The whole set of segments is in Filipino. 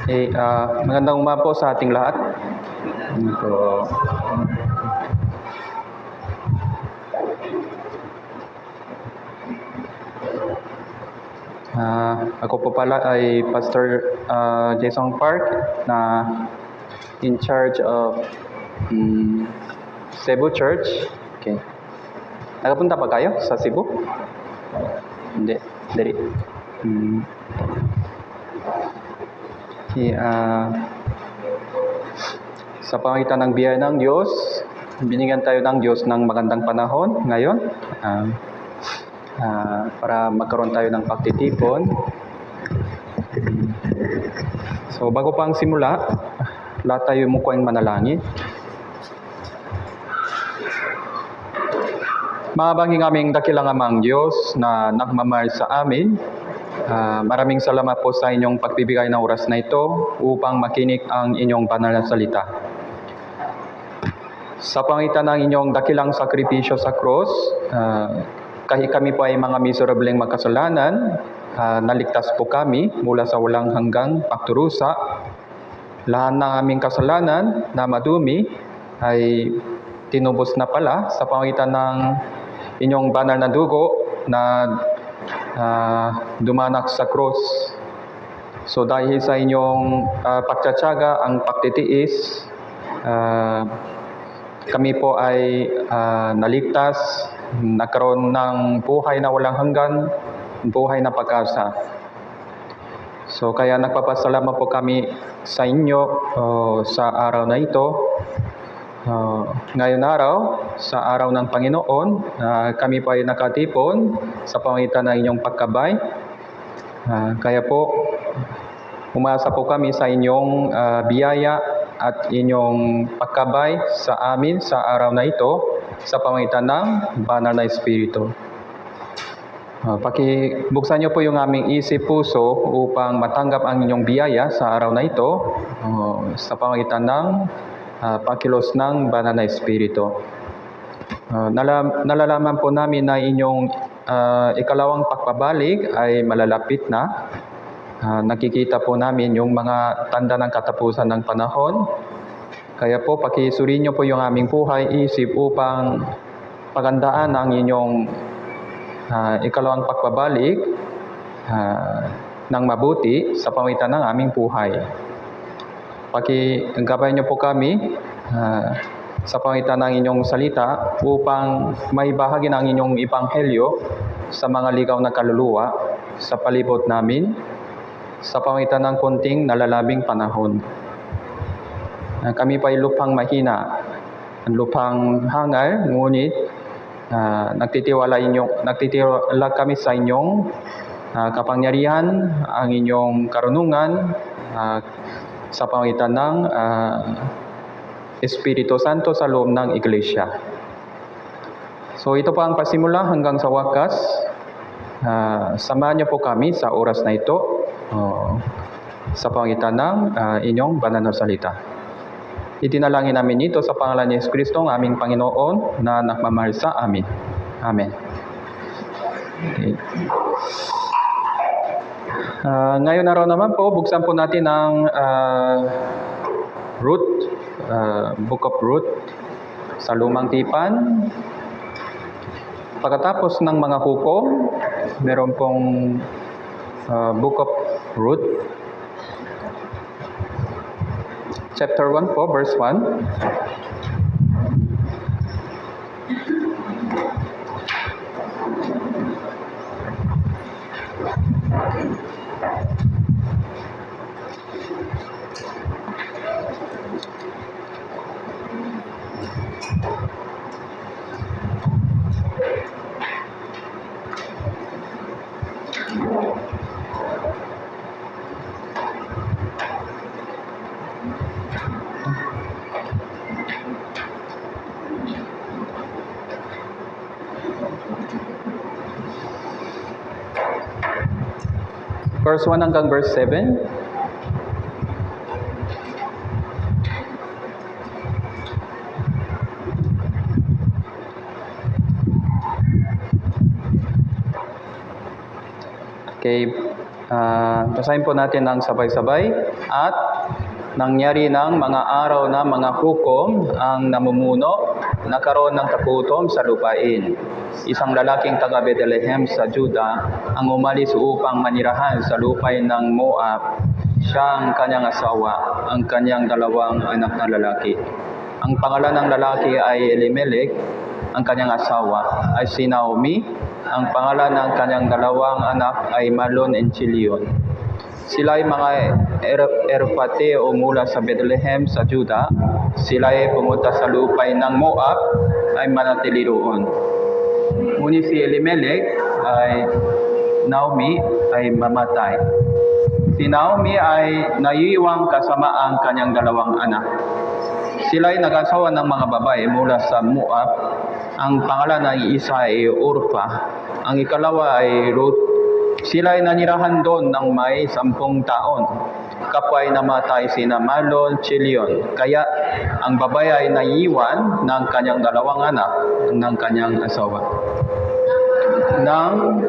Magandang umaga po sa ating lahat. Ito. Ako po pala ay Pastor Jason Park na in charge of Cebu Church. Okay. Nakapunta pa kayo sa Cebu? Hindi. Dari. Okay, sa pamagitan ng biyaya ng Diyos, binigyan tayo ng Diyos ng magandang panahon ngayon para magkaroon tayo ng pagtitipon. So bago pang simula, lahat tayo mukhang manalangin. Mahabagin aming dakilang amang Diyos na nagmamahal sa amin. Maraming salamat po sa inyong pagbibigay ng oras na ito upang makinig ang inyong banal na salita. Sa pangitan ng inyong dakilang sakripisyo sa cross, kahit kami po ay mga miserableng makasalanan, naligtas po kami mula sa walang hanggang pagturusa. Lahat ng aming kasalanan na madumi ay tinubos na pala sa pangitan ng inyong banal na dugo na dumanak sa cross. So dahil sa inyong pagtsatsaga, ang pagtitiis, kami po ay naligtas, nagkaroon ng buhay na walang hanggan, buhay na pag-asa. So kaya nagpapasalamat po kami sa inyo sa araw na ito. Ngayon araw, sa araw ng Panginoon, kami po ay nakatipon sa pamagitan ng inyong pagkabay. Kaya po, umasa po kami sa inyong biyaya at inyong pagkabay sa amin sa araw na ito sa pamagitan ng banal na Espiritu. Pakibuksan niyo po yung aming isip puso upang matanggap ang inyong biyaya sa araw na ito sa pamagitan ng pagkilos ng banal na Espiritu. Nalalaman po namin na inyong ikalawang pagpabalik ay malalapit na. Nakikita po namin yung mga tanda ng katapusan ng panahon. Kaya po, pakisuri niyo po yung aming buhay, isip upang pagandaan ang inyong ikalawang pagpabalik ng mabuti sa pamagitan ng aming buhay. Pakigabay niyo po kami sa pamagitan ng inyong salita upang maibahagi ng inyong ebanghelyo sa mga ligaw na kaluluwa sa palibot namin sa pamagitan ng konting nalalabing panahon. Kami pa ay lupang mahina, lupang hangal, ngunit nagtitiwala kami sa inyong kapangyarihan, ang inyong karunungan, sa pamagitan ng Espiritu Santo sa loob ng Iglesia. So ito po ang pasimula hanggang sa wakas. Samahan niyo po kami sa oras na ito sa pamagitan ng inyong banal na salita. Itinalangin namin ito sa pangalan ni Yesu Kristo, ang aming Panginoon na nagmamahal sa amin. Amen. Okay. Ngayon araw naman po, buksan po natin ang Ruth, Book of Ruth sa Lumang Tipan. Pagkatapos ng mga hukom, meron pong Book of Ruth, chapter 1 po, verse 1. Verse 1 hanggang verse 7. Okay, Basahin po natin ng sabay-sabay. At nangyari ng mga araw na mga hukom ang namumuno, nagkaroon ng takutom sa lupain. Isang lalaking taga Bethlehem sa Juda ang umalis upang manirahan sa lupain ng Moab. Siya ang kanyang asawa, ang kanyang dalawang anak na lalaki. Ang pangalan ng lalaki ay Elimelech, ang kanyang asawa ay si Naomi. Ang pangalan ng kanyang dalawang anak ay Malon and Chilion. Sila ay mga Erpateo mula sa Bethlehem sa Juda. Sila ay pumunta sa lupain ng Moab ay manatili roon. Ngunit si Elimelech ay Naomi ay mamatay. Si Naomi ay naiiwang kasama ang kanyang dalawang anak. Sila ay nag-asawa ng mga babae mula sa Moab. Ang pangalan ng isa ay Orpha. Ang ikalawa ay Ruth. Sila ay nanirahan doon ng may 10 taon. Kapwa ay namatay sina Malon, Chilion. Kaya ang babae ay naiiwan ng kanyang dalawang anak ng kanyang asawa. Nang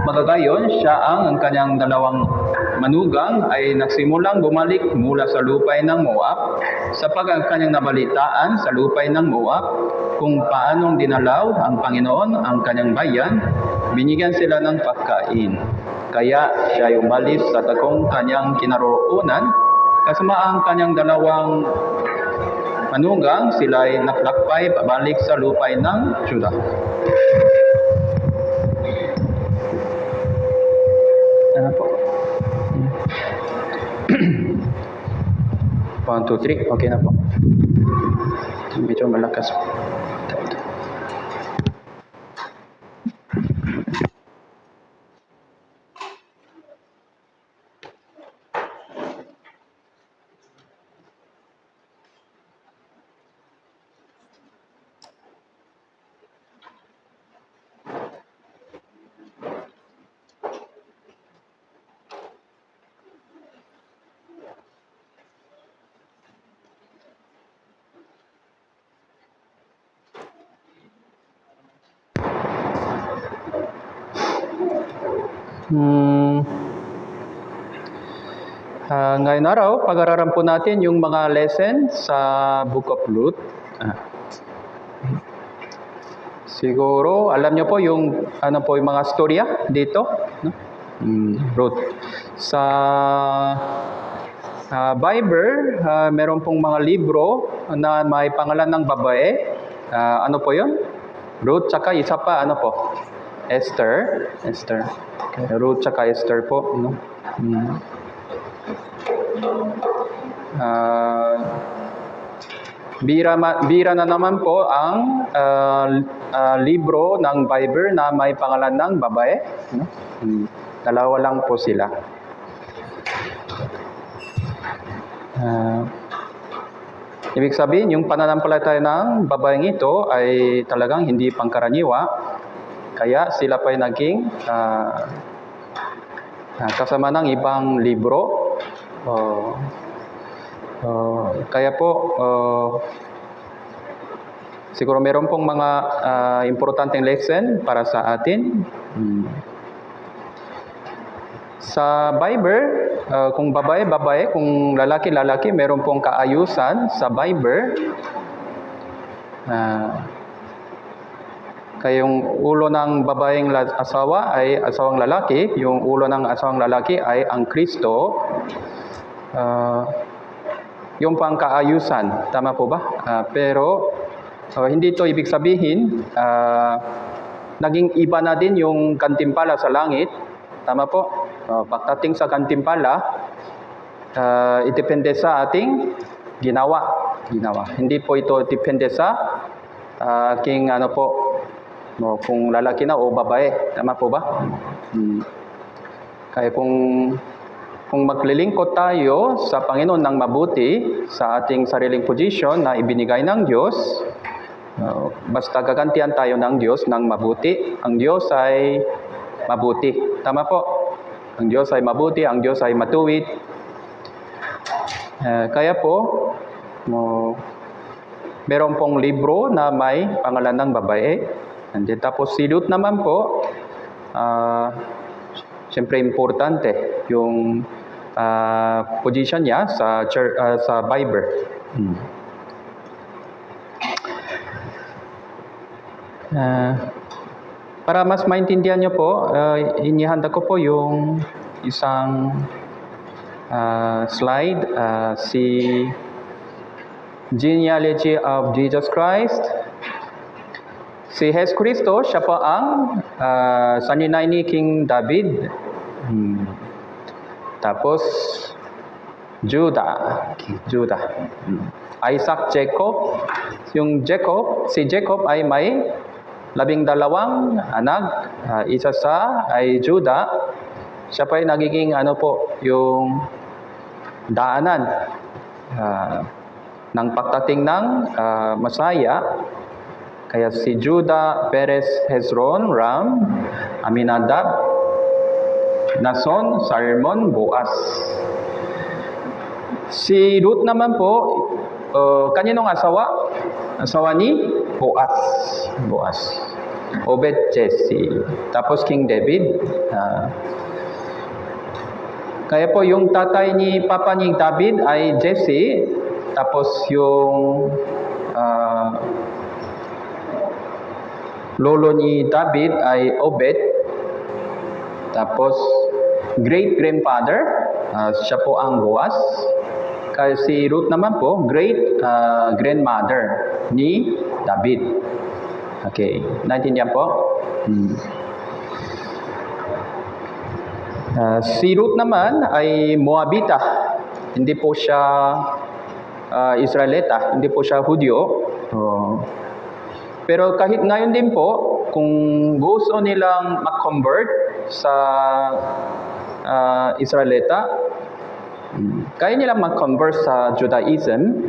magagayon, siya ang kanyang dalawang manugang ay nagsimulang bumalik mula sa lupain ng Moab sapagkat ang kanyang nabalitaan sa lupain ng Moab kung paanong dinalaw ang Panginoon ang kanyang bayan, binigyan sila ng pagkain. Kaya siya ay umalis sa takong kanyang kinaroroonan kasama ang kanyang dalawang manugang. Sila ay naglakbay pabalik sa lupain ng Juda. Ano po? 1, 2, 3. Okay na po. Medyo malakas po. Ngayon araw, pag-aralan po natin yung mga lesson sa Book of Ruth. Siguro, alam nyo po yung, yung mga storya dito. No? Ruth. Sa Bible, meron pong mga libro na may pangalan ng babae. Ano po yun? Ruth, tsaka isa pa, Esther. Okay, Ruth, tsaka Esther po. No? Bira na naman po ang libro ng Bible na may pangalan ng babae. No? Dalawa lang po sila. Ibig sabihin, yung pananampalataya ng babaeng ito ay talagang hindi pangkaraniwa. Kaya sila pa ay naging kasama ng ibang libro. Kaya po, siguro meron pong mga importanteng lesson para sa atin. Sa Bible, kung babae, kung lalaki, meron pong kaayusan sa Bible. Kaya yung ulo ng babaeng asawa ay asawang lalaki, yung ulo ng asawang lalaki ay ang Kristo. Yung pang kaayusan, tama po ba? Pero hindi ito ibig sabihin naging iba na din yung gantimpala sa langit. Tama po? Pagdating sa gantimpala, itipende sa ating ginawa. Hindi po ito depende sa aking kung lalaki na o babae. Tama po ba? Kaya kung maglilingkod tayo sa Panginoon ng mabuti sa ating sariling posisyon na ibinigay ng Diyos, basta gagantihan tayo ng Diyos ng mabuti. Ang Diyos ay mabuti. Tama po? Ang Diyos ay mabuti, ang Diyos ay matuwid. Kaya po, meron pong libro na may pangalan ng babae. And then, tapos si Ruth naman po, Siyempre importante yung position niya sa church, sa Bible. Para mas maintindihan niyo po, inihanda ko po yung isang slide, si genealogy of Jesus Christ. Si Jesus Cristo, siya po ang saninay ni King David. Tapos, Judah. Isaac, Jacob. Si Jacob ay may 12 anak. Isa ay Judah. Siya pa ay nagiging yung daanan ng pagdating ng Masaya. Kaya si Judah, Perez, Hezron, Ram, Aminadab, Nason, Salmon, Boaz. Si Ruth naman po, kaninong asawa? Asawa ni Boaz. Obed, Jesse. Tapos King David. Kaya po yung tatay ni Papa ni David ay Jesse. Tapos yung lolo ni David ay Obed. Tapos great-grandfather, siya po ang Boaz. Kaya si Ruth naman po, great-grandmother ni David. Okay, naintindihan po? Si Ruth naman ay Moabita. Hindi po siya Israelita, hindi po siya Hudyo. Pero kahit ngayon din po, kung gusto nilang mag-convert sa Israelita, kaya nilang mag-convert sa Judaism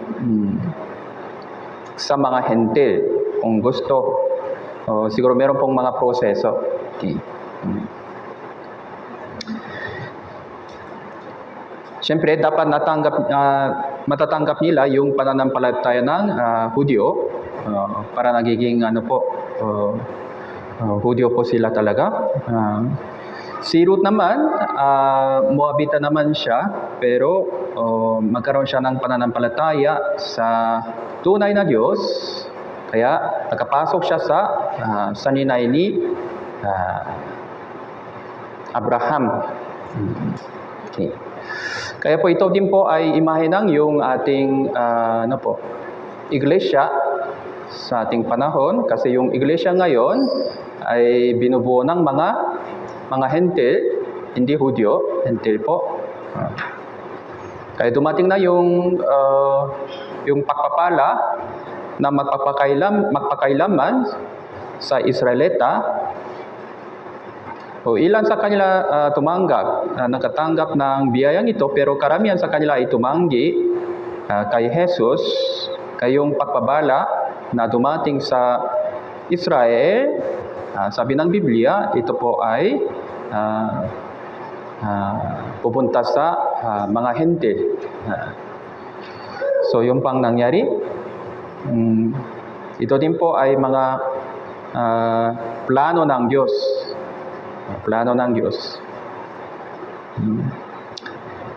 sa mga hentil kung gusto. Siguro meron pong mga proseso. Okay. Siyempre, dapat matatanggap nila yung pananampalataya ng Hudyo para nagiging Hudyo po sila talaga. Si Ruth naman, Moabita naman siya, pero magkaroon siya ng pananampalataya sa tunay na Diyos. Kaya nakapasok siya sa saninay ni Abraham. Okay. Kaya po ito din po ay imahe ng yung ating iglesia sa ating panahon, kasi yung iglesia ngayon ay binubuo ng mga hentil, hindi Hudyo, hentil po. Kaya dumating na yung pagpapala na magpakailaman sa Israelita. Ilan sa kanila nakatanggap ng biyayang ito, pero karamihan sa kanila ay tumanggi kay Jesus. Kayong pagpabala na dumating sa Israel, sabi ng Biblia, ito po ay pupunta sa mga hentil. So yung pang nangyari, ito din po ay mga plano ng Diyos. Plano ng Diyos.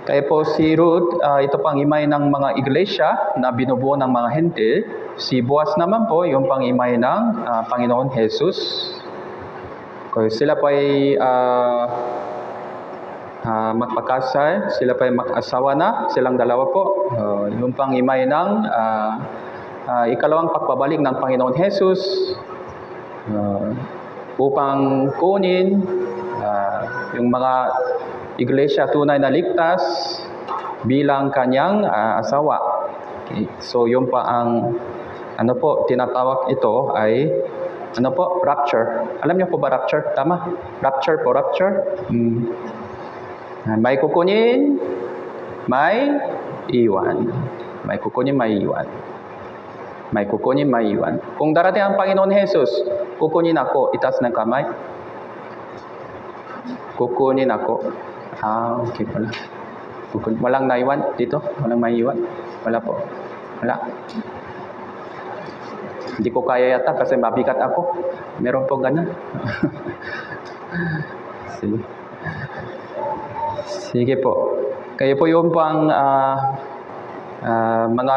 Kaya po si Ruth, ito pang imay ng mga iglesia na binubuo ng mga hentil. Si Boaz naman po, yung pang imay ng Panginoon Jesus. Kaya sila po ay magpakasal, sila pa ay mag-asawa na, silang dalawa po. Yung pang imay ng ikalawang pagpabalik ng Panginoon Jesus. Upang kunin yung mga iglesia tunay na ligtas bilang kanyang asawa. Okay. So yung pa ang tinatawag ito ay rapture. Alam niyo po ba rapture? Tama? Rapture po, rapture. May kukunin, may iwan. May kukunin, may iwan. May kukunin, may iwan. Kung darating ang Panginoon Jesus, kukunin ako, itaas ng kamay. Kukunin ako. Okay pala. Walang naiwan dito? Walang maiwan? Wala po. Wala. Hindi ko kaya yata kasi mabigat ako. Meron po ganun. Sige. Sige po. Kayo po yung pang mga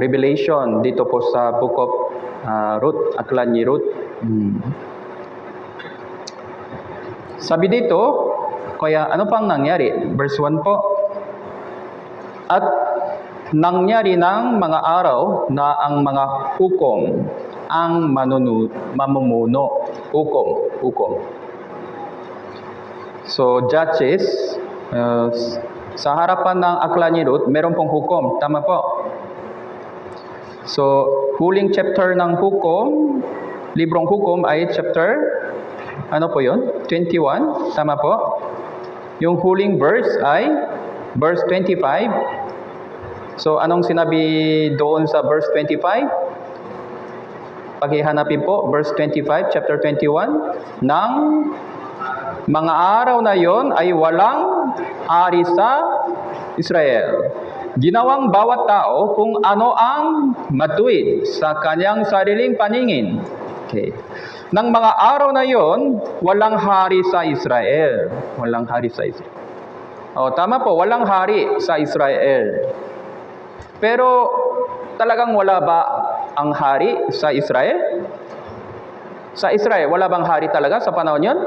revelation dito po sa Book of Ruth, Aklan ni Ruth. Sabi dito, kaya ano pang nangyari? Verse 1 po. At nangyari ng mga araw na ang mga hukom ang mamumuno. Hukom. So, judges, sa harapan ng Aklan ni Ruth, meron pong hukom. Tama po. So, huling chapter ng hukom, librong hukom ay chapter, ano po yun? 21. Tama po. Yung huling verse ay verse 25. So, anong sinabi doon sa verse 25? Paghihanapin po, verse 25, chapter 21. Nang mga araw na yon ay walang hari sa Israel. Ginawang bawat tao kung ano ang matuwid sa kanyang sariling paningin. Okay. Nang mga araw na yon, walang hari sa Israel. Walang hari sa Israel. Tama po, walang hari sa Israel. Pero talagang wala ba ang hari sa Israel? Sa Israel, wala bang hari talaga sa panahon yon?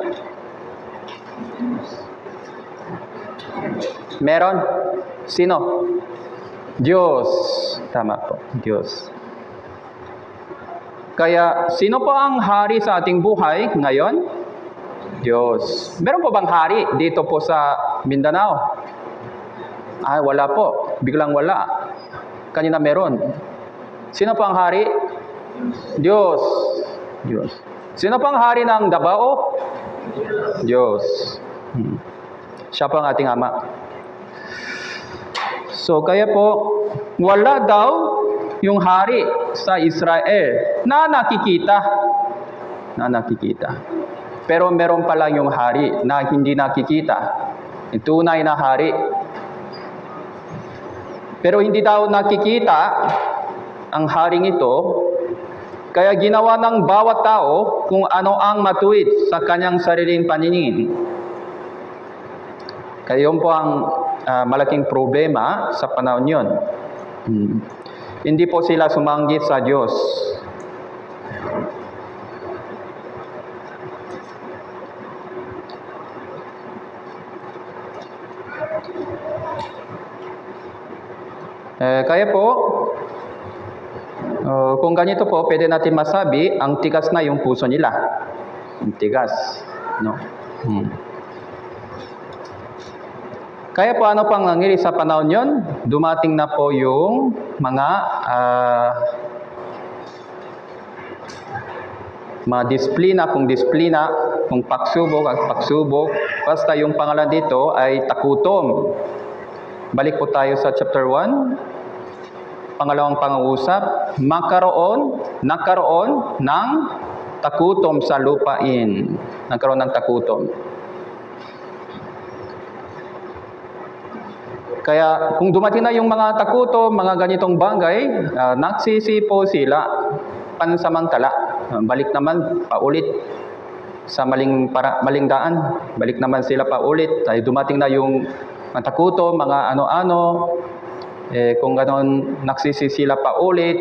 Meron. Sino? Diyos. Tama po, Diyos. Kaya, sino po ang hari sa ating buhay ngayon? Diyos. Meron po bang hari dito po sa Mindanao? Wala po. Biglang wala. Kanina meron. Sino po ang hari? Diyos. Diyos. Sino po ang hari ng Davao? Diyos. Siya po ang ating Ama. So, kaya po, wala daw yung hari sa Israel na nakikita. Pero meron pa lang yung hari na hindi nakikita. Yung tunay na hari. Pero hindi daw nakikita ang haring ito, kaya ginawa ng bawat tao kung ano ang matuwid sa kanyang sariling paningin. Kaya yun po ang malaking problema sa panahon yun. Hindi po sila sumanggit sa Diyos. Kaya po, kung ganito po, pwede natin masabi, ang tigas na yung puso nila. Ang tigas. No? Kaya po, ano pang nangyari sa panahon yon? Dumating na po yung mga disiplina, kung pagsubok at pagsubok. Basta yung pangalan dito ay takutom. Balik po tayo sa chapter 1. Pangalawang pang-uusap, nagkaroon ng takutom sa lupain. Nagkaroon ng takutom. Kaya kung dumating na yung mga takutom, mga ganitong bagay, nagsisipo sila pansamantala. Balik naman paulit sa maling daan. Balik naman sila paulit. Dahil dumating na yung mga takutom, mga ano-ano. Kung gano'n, nagsisi sila paulit.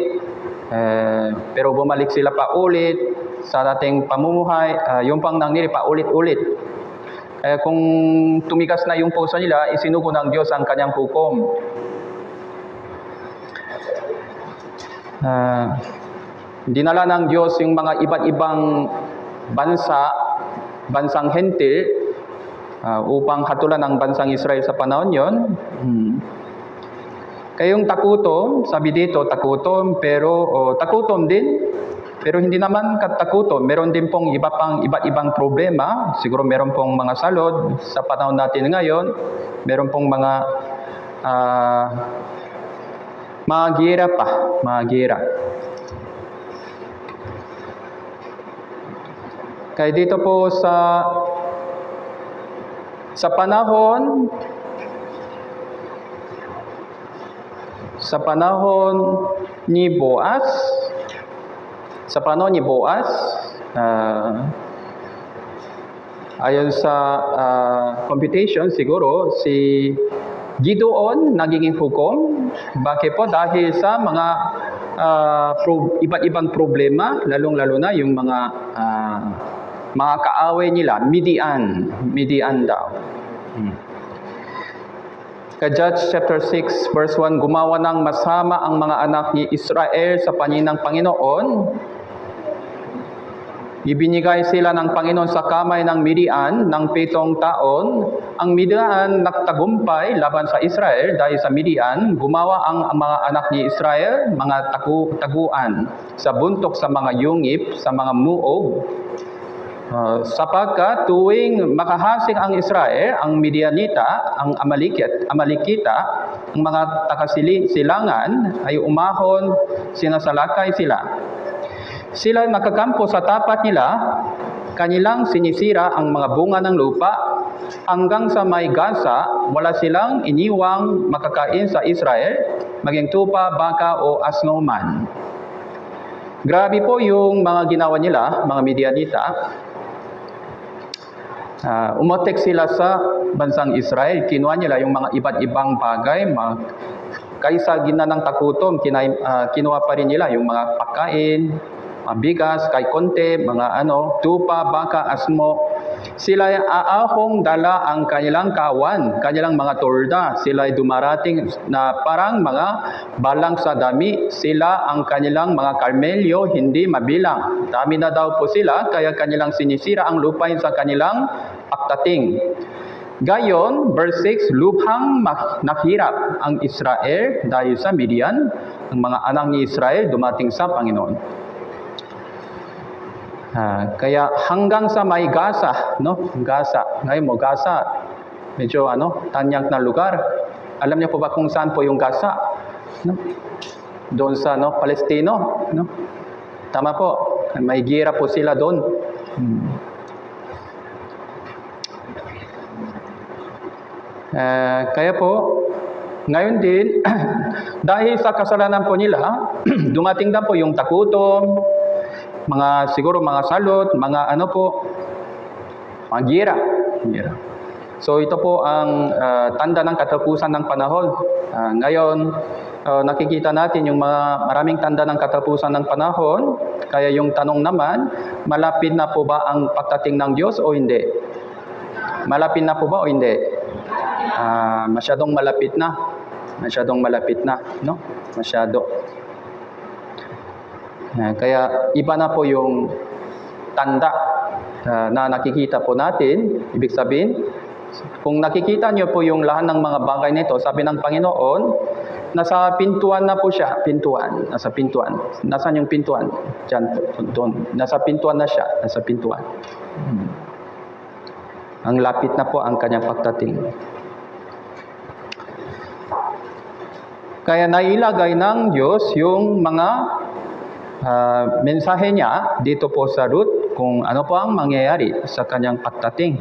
Pero bumalik sila paulit sa dating pamumuhay. Yung pang nangyari paulit-ulit. Kung tumigas na yung puso nila, isinugo ng Diyos ang kanyang hukom. Dinala ng Diyos yung mga iba't ibang bansang hentil, upang hatulan ang bansang Israel sa panahon yon. Kaya yung takutom, sabi dito, takutom, pero takutom din. Pero hindi naman katakutom. Meron din pong iba't ibang problema. Siguro meron pong mga salod sa panahon natin ngayon. Meron pong mga gira pa. Mga gira. Kaya dito po sa panahon ni Boaz, Ayon sa computation, siguro si Gideon nagiging hukom. Bakit po? Dahil sa mga iba't ibang problema, lalong-lalo na yung mga kaaway nila, Midian daw. Judges chapter 6 verse 1, gumawa ng masama ang mga anak ni Israel sa paningin ng Panginoon. Ibinigay sila ng Panginoon sa kamay ng Midian ng 7 taon. Ang Midian nagtagumpay laban sa Israel. Dahil sa Midian, gumawa ang mga anak ni Israel, mga taguan sa buntok, sa mga yungip, sa mga muog. Sapagkat tuwing makahasik ang Israel, ang Midianita, ang Amalekita, ang mga takasilangan ay umahon, sinasalakay sila. Sila nakakampo sa tapat nila, kanilang sinisira ang mga bunga ng lupa, hanggang sa may Gaza, wala silang iniwang makakain sa Israel, maging tupa, baka o asno man. Grabe po yung mga ginawa nila, mga Midianita. Umatek sila sa bansang Israel. Kinuha nila yung mga iba't ibang bagay. Kaysa ginanang takutom, kinuha pa rin nila yung mga pagkain, bigas, kay konti, mga tupa, baka, asmo. Sila aahong dala ang kanilang kawan, kanilang mga torda. Sila ay dumarating na parang mga balang sa dami. Sila ang kanilang mga karmelyo, hindi mabilang. Dami na daw po sila, kaya kanilang sinisira ang lupain sa kanilang pagtating. Gayon, verse 6, lubhang naghirap ang Israel dahil sa Midian. Ang mga anak ni Israel dumating sa Panginoon. Kaya hanggang sa may Gaza, Gaza. Ngayon mo, Gaza, medyo tanyag na lugar. Alam niyo po ba kung saan po yung Gaza? Doon sa Palestino. Tama po, may gira po sila doon. Kaya po, ngayon din, dahil sa kasalanan po nila, dumating na po yung takutom, siguro mga salot, mga mga gira. So ito po ang tanda ng katapusan ng panahon. Ngayon, nakikita natin yung maraming tanda ng katapusan ng panahon. Kaya yung tanong naman, malapit na po ba ang pagdating ng Diyos o hindi? Malapit na po ba o hindi? Masyadong malapit na. Masyado. Kaya iba na po yung tanda na nakikita po natin. Ibig sabihin, kung nakikita nyo po yung lahat ng mga bagay nito, sabi ng Panginoon, nasa pintuan na po siya. Nasa pintuan. Nasaan yung pintuan? Diyan po, doon. Nasa pintuan na siya. Nasa pintuan. Ang lapit na po ang kanyang pagdating. Kaya nailagay ng Diyos yung mga mensahe niya dito po sa Ruth kung ano po ang mangyayari sa kanyang pagdating.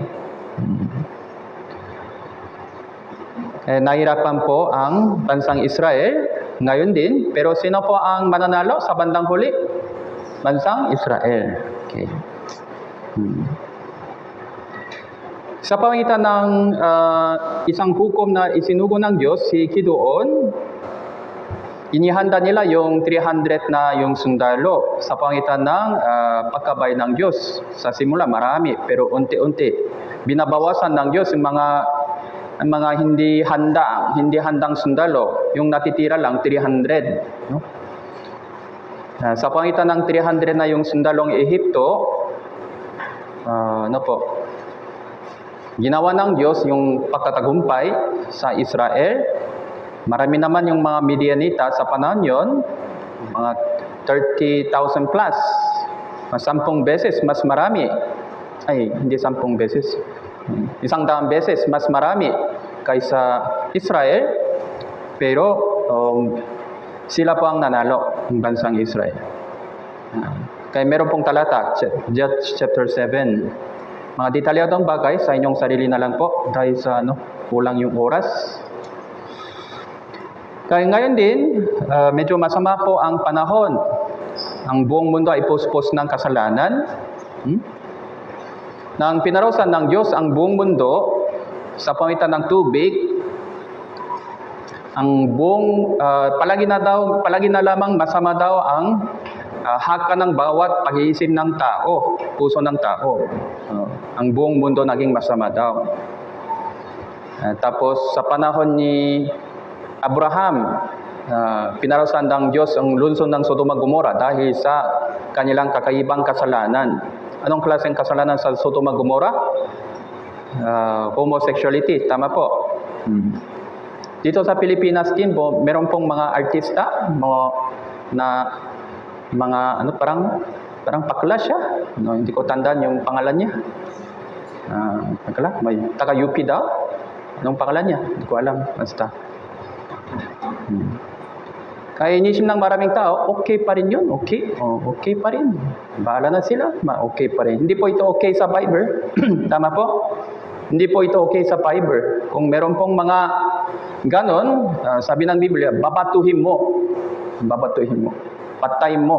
Nahirapan po ang bansang Israel ngayon din, pero sino po ang mananalo sa bandang huli? Bansang Israel. Okay. Sa pamagitan ng isang hukom na isinugo ng Diyos, si Gideon, inihanda nila yung 300 na yung sundalo sa pamagitan ng pagkabay ng Diyos. Sa simula marami, pero unti-unti binabawasan ng Diyos yung mga hindi handang sundalo. Yung natitira lang 300, sa pamagitan ng 300 na yung sundalong Ehipto, ginawa ng Diyos yung pagtatagumpay sa Israel. Marami naman yung mga Midianita sa panahon yon, mga 30,000 plus. 10 beses mas marami. Ay, hindi 10 beses. 100 beses mas marami kaysa Israel. Pero sila po ang nanalo ng bansang Israel. Kaya meron pong talata, Judges chapter 7. Mga detalyadong bagay sa inyong sarili na lang po dahil sa kulang yung oras. Kaya ngayon din, medyo masama po ang panahon. Ang buong mundo ay puspos ng kasalanan. Nang pinarusahan ng Diyos ang buong mundo sa pamitan ng tubig, ang buong palagi na lamang masama daw ang haka ng bawat pag-iisip ng tao, puso ng tao. Ang buong mundo naging masama daw. Tapos sa panahon ni Abraham, pinarusahan ng Diyos ang lungsod ng Sodoma Gomora dahil sa kanilang kakaibang kasalanan. Anong klaseng kasalanan sa Sodoma Gomora? Homosexuality, tama po. Dito sa Pilipinas din po, meron pong mga artista parang pakla siya. No, hindi ko tandaan yung pangalan niya. May taga UP daw. Anong pangalan niya? Hindi ko alam. Basta. Kaya inisip ng maraming tao, okay pa rin yun. Okay. Okay pa rin. Bahala na sila. Okay pa rin. Hindi po ito okay sa Bible. Tama po? Hindi po ito okay sa Bible. Kung meron pong mga ganon, sabi ng Biblia, babatuhin mo. Babatuhin mo. Patay mo.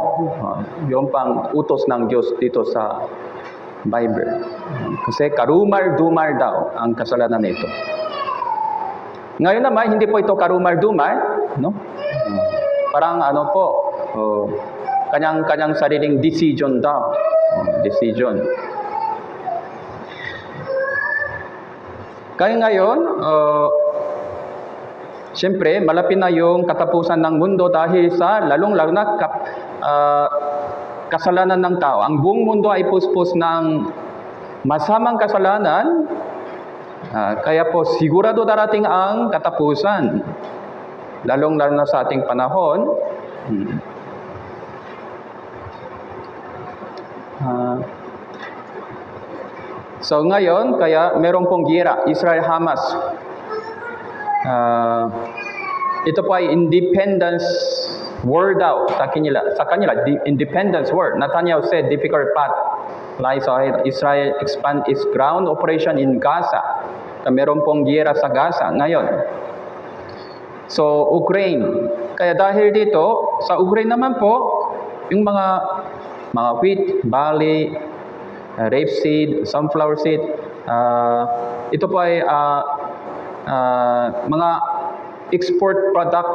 Yung pang utos ng Diyos dito sa Bible. Kasi karumar-dumar daw ang kasalanan nito. Ngayon naman, hindi po ito karumar-dumar, no? Parang kanyang sariling decision daw. Decision. Kaya ngayon, siyempre, malapit na yung katapusan ng mundo dahil sa lalong-lalo na kasalanan ng tao. Ang buong mundo ay puspos ng masamang kasalanan, kaya po sigurado darating ang katapusan. Lalong-lalo na sa ating panahon. So ngayon, kaya meron pong giyera, Israel-Hamas. Ito po ay independence war daw sa kanila, independence war. Netanyahu said, difficult path lies ahead. Israel expand its ground operation in Gaza. Meron pong giyera sa Gaza ngayon. So, Ukraine. Kaya dahil dito, sa Ukraine naman po, yung mga wheat, barley, rapeseed, sunflower seed, ito po ay mga export product,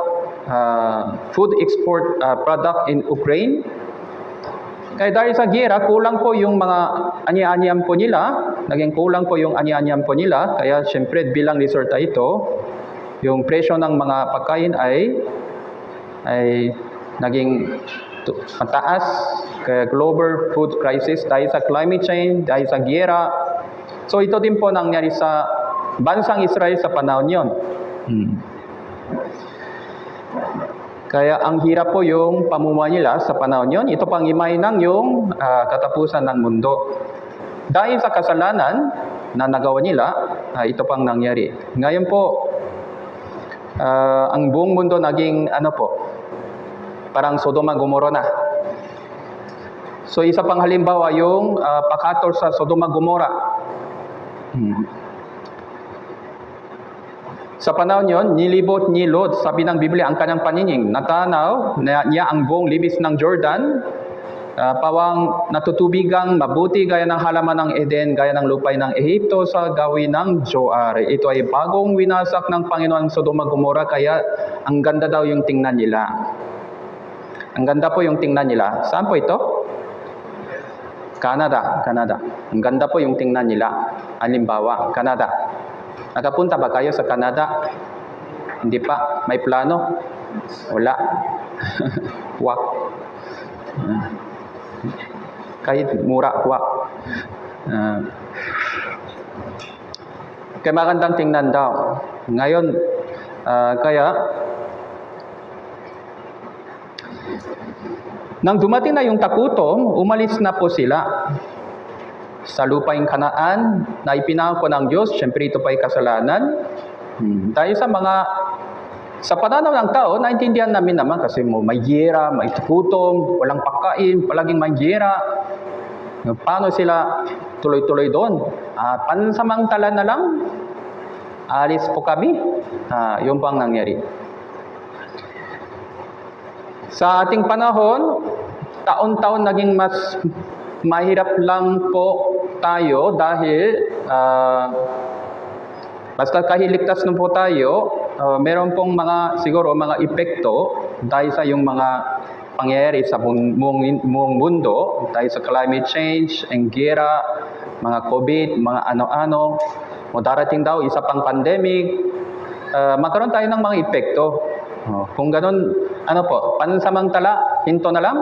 food export product in Ukraine. Kaya dahil sa giyera, kulang po yung mga ani-anihan po nila, naging kulang po yung ani-anihan po nila, kaya syempre bilang resulta ito, yung presyo ng mga pagkain ay naging mataas, kaya global food crisis dahil sa climate change, dahil sa giyera. So ito din po nangyari sa bansang Israel sa panahon yon. Kaya ang hirap po yung pamumuhay nila sa panahon yon. Ito pang imahe ng yung katapusan ng mundo. Dahil sa kasalanan na nagawa nila, ito pang nangyari. Ngayon po, ang buong mundo naging parang Sodoma Gomora na. So isa pang halimbawa yung pakator sa Sodoma Gomora. Sa panahon yon, nilibot ni Lot, sabi ng Biblia, ang kanyang paningin. Natanaw niya ang buong libis ng Jordan, pawang natutubigang mabuti gaya ng halaman ng Eden, gaya ng lupay ng Ehipto sa gawin ng Zoar. Ito ay bagong winasak ng Panginoon Sodoma Gomora, kaya ang ganda daw yung tingnan nila. Ang ganda po yung tingnan nila. Saan po ito? Canada. Ang ganda po yung tingnan nila. Halimbawa, Canada. Nakapunta ba kayo sa Canada? Hindi pa. May plano? Wala. Wak. Kahit mura, wak. Kaya magandang tingnan daw. Ngayon, kaya nang dumating na yung takutom, umalis na po sila sa lupaing Kanaan na ipinangako ng Diyos. Siyempre ito pa ay kasalanan. Dahil sa pananaw ng tao, naintindihan namin naman kasi may giyera, may takutom, walang pagkain, palaging may giyera. Paano sila tuloy-tuloy doon? Pansamantala na lang, alis po kami. Yun pang nangyari. Sa ating panahon, taon-taon naging mas mahirap lang po tayo dahil basta kahiligtas na po tayo, meron pong siguro mga epekto dahil sa yung mga pangyayari sa buong mundo, dahil sa climate change, ang gera, mga COVID, mga ano-ano, o darating daw isa pang pandemic, magkaroon tayo ng mga epekto. Kung ganun, pansamantala, hinto na lang.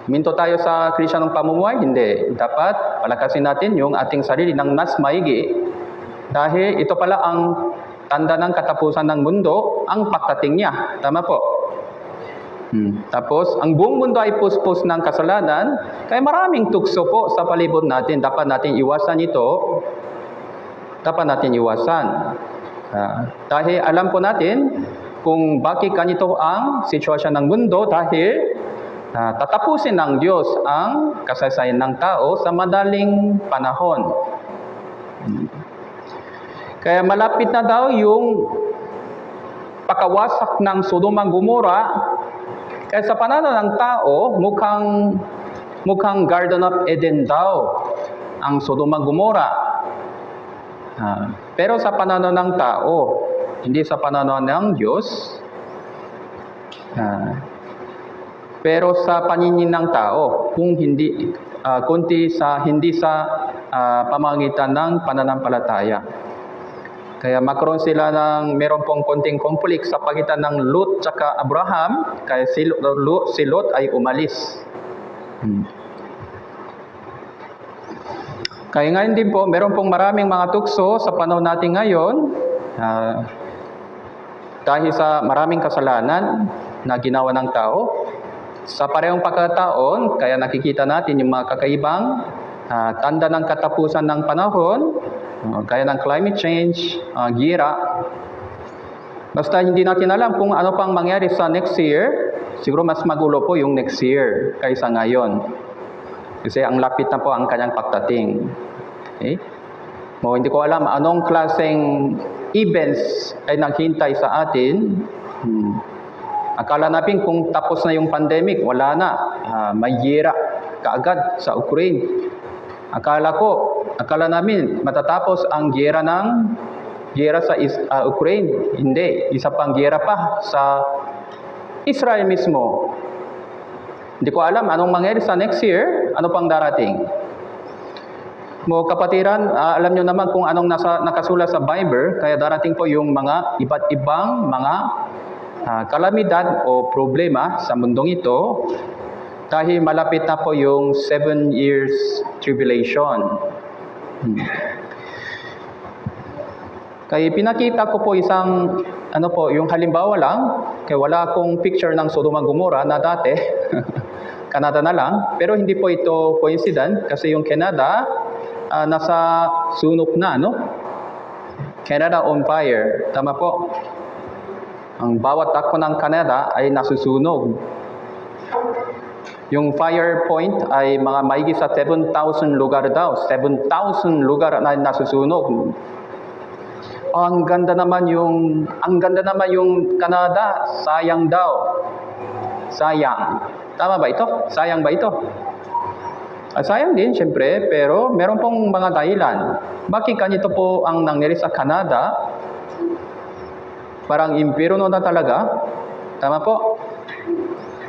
Minto tayo sa Krisyanong pamumuhay? Hindi. Dapat palakasin natin yung ating sarili ng mas maigi dahil ito pala ang tanda ng katapusan ng mundo, ang pagdating niya. Tama po? Tapos, ang buong mundo ay puspos ng kasalanan, kaya maraming tukso po sa palibot natin. Dapat natin iwasan ito. Dapat natin iwasan. Dahil alam po natin kung bakit ganito ang sitwasyon ng mundo dahil tatapusin ng Diyos ang kasaysayan ng tao sa madaling panahon. Kaya malapit na daw yung pagkawasak ng Sodoma at Gomora. Kaya sa pananaw ng tao, mukhang Garden of Eden daw ang Sodoma at Gomora. Pero sa pananaw ng tao, hindi sa pananaw ng Diyos. Pero sa paningin ng tao, hindi sa pamamagitan ng pananampalataya. Kaya magkaroon sila meron pong konting conflict sa pagitan ng Lot at Abraham, kaya si Lot ay umalis. Kaya ngayon din po, meron pong maraming mga tukso sa panahon natin ngayon, dahil sa maraming kasalanan na ginawa ng tao. Sa parehong pagkataon, kaya nakikita natin yung mga kakaibang tanda ng katapusan ng panahon, kaya ng climate change, gira. Basta hindi natin alam kung ano pang mangyari sa next year. Siguro mas magulo po yung next year kaysa ngayon. Kasi ang lapit na po ang kanyang pagdating. Okay? Hindi ko alam anong klaseng events ay naghintay sa atin. Akala natin kung tapos na yung pandemic, wala na. May gira kaagad sa Ukraine. Akala namin matatapos ang gira sa Ukraine. Hindi, isa pang gira pa sa Israel mismo. Hindi ko alam anong mangyari sa next year, ano pang darating. Kapatiran, alam nyo naman kung anong nakasulat sa Bible, kaya darating po yung mga iba't ibang mga kalamidad o problema sa mundong ito dahil malapit na po yung 7 years tribulation. Kaya pinakita ko po isang yung halimbawa lang, kaya wala akong picture ng Sodoma at Gomora na dati, Canada na lang, pero hindi po ito coincident kasi yung Canada nasa sunog na, Canada on fire, tama po. Ang bawat dako ng Canada ay nasusunog. Yung fire point ay mga maigi sa 7,000 lugar daw. 7,000 lugar na nasusunog. Ang ganda naman yung Canada. Sayang daw. Sayang. Tama ba ito? Sayang ba ito? Sayang din, siyempre, pero meron pong mga dahilan. Bakit ganito po ang nangyari sa Canada? Parang impyerno na talaga. Tama po?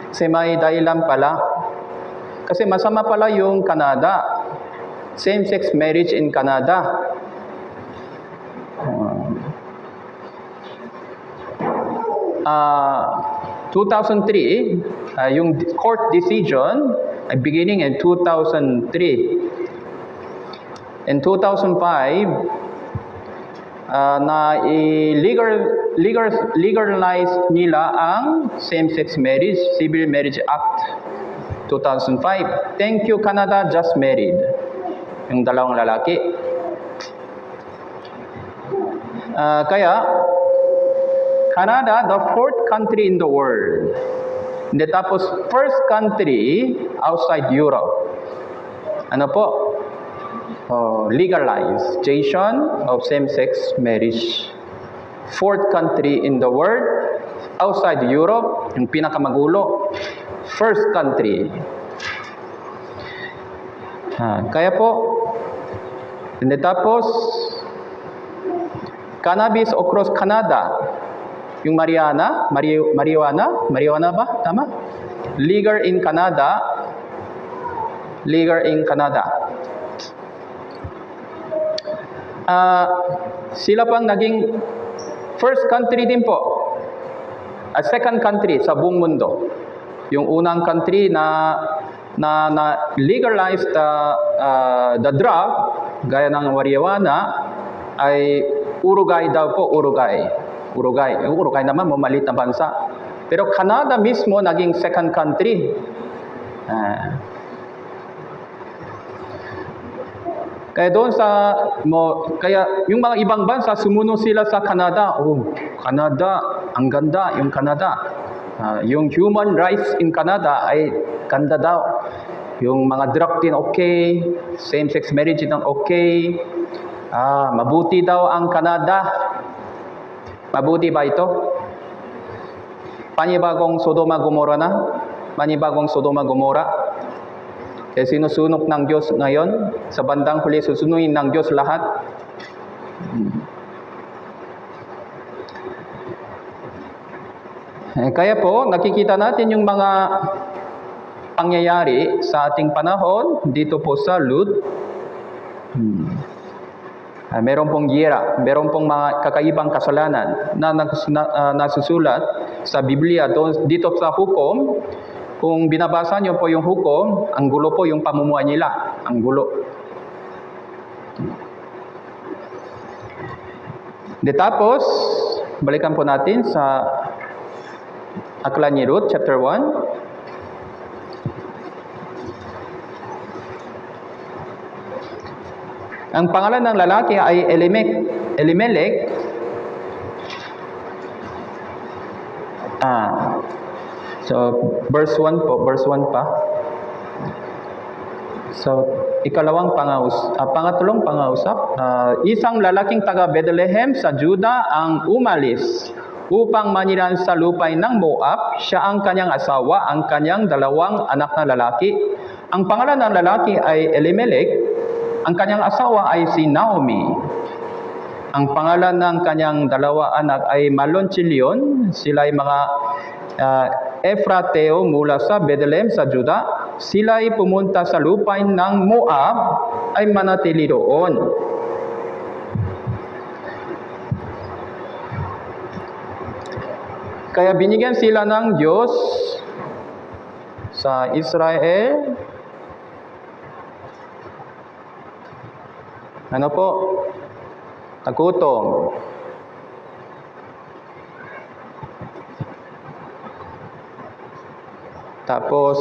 Kasi may dahilan pala. Kasi masama pala yung Canada. Same-sex marriage in Canada. 2003, yung court decision ay beginning in 2003. In 2005, na legalize nila ang same-sex marriage, Civil Marriage Act 2005. Thank you Canada, just married. Yung dalawang lalaki. Kaya, Canada, the fourth country in the world. Hindi tapos, first country outside Europe. Ano po? Legalization of same-sex marriage. Fourth country in the world, outside Europe, yung pinakamagulo. First country. Kaya po, hindi tapos, cannabis across Canada, yung marijuana ba? Tama? Legal in Canada. Sila pang naging first country din po, second country sa buong mundo. Yung unang country na legalized the drug, gaya ng marijuana, ay Uruguay daw po, Uruguay naman, maliit na bansa. Pero Canada mismo naging second country. Kaya doon kaya yung mga ibang bansa, sumunod sila sa Canada. Canada, ang ganda yung Canada. Yung human rights in Canada ay ganda daw. Yung mga drug din okay, same-sex marriage din okay. Mabuti daw ang Canada. Mabuti ba ito? Panibagong Sodoma Gomora na? Panibagong Sodoma Gomora? Kaya sinusunok ng Diyos ngayon, sa bandang huli susunuin ng Diyos lahat. Kaya po, nakikita natin yung mga pangyayari sa ating panahon dito po sa Lud. Meron pong gira, meron pong mga kakaibang kasalanan na nasusulat sa Biblia dito sa hukom. Kung binabasa nyo po yung hukom, ang gulo po yung pamumuhay nila. Ang gulo. Tapos, balikan po natin sa Aklat ni Ruth, chapter 1. Ang pangalan ng lalaki ay Elimelech. So, verse 1 pa. So, pangatlong pangausap. Isang lalaking taga Bethlehem sa Juda ang umalis upang maniran sa lupain ng Moab. Siya ang kanyang asawa, ang kanyang dalawang anak na lalaki. Ang pangalan ng lalaki ay Elimelech. Ang kanyang asawa ay si Naomi. Ang pangalan ng kanyang dalawa anak ay Malon Chilion. Sila ay mga Efrateo mula sa Bethlehem sa Juda. Sila ay pumunta sa lupain ng Moab ay manatili roon. Kaya binigyan sila ng Diyos sa Israel. Ano po? Tagutom. Tapos,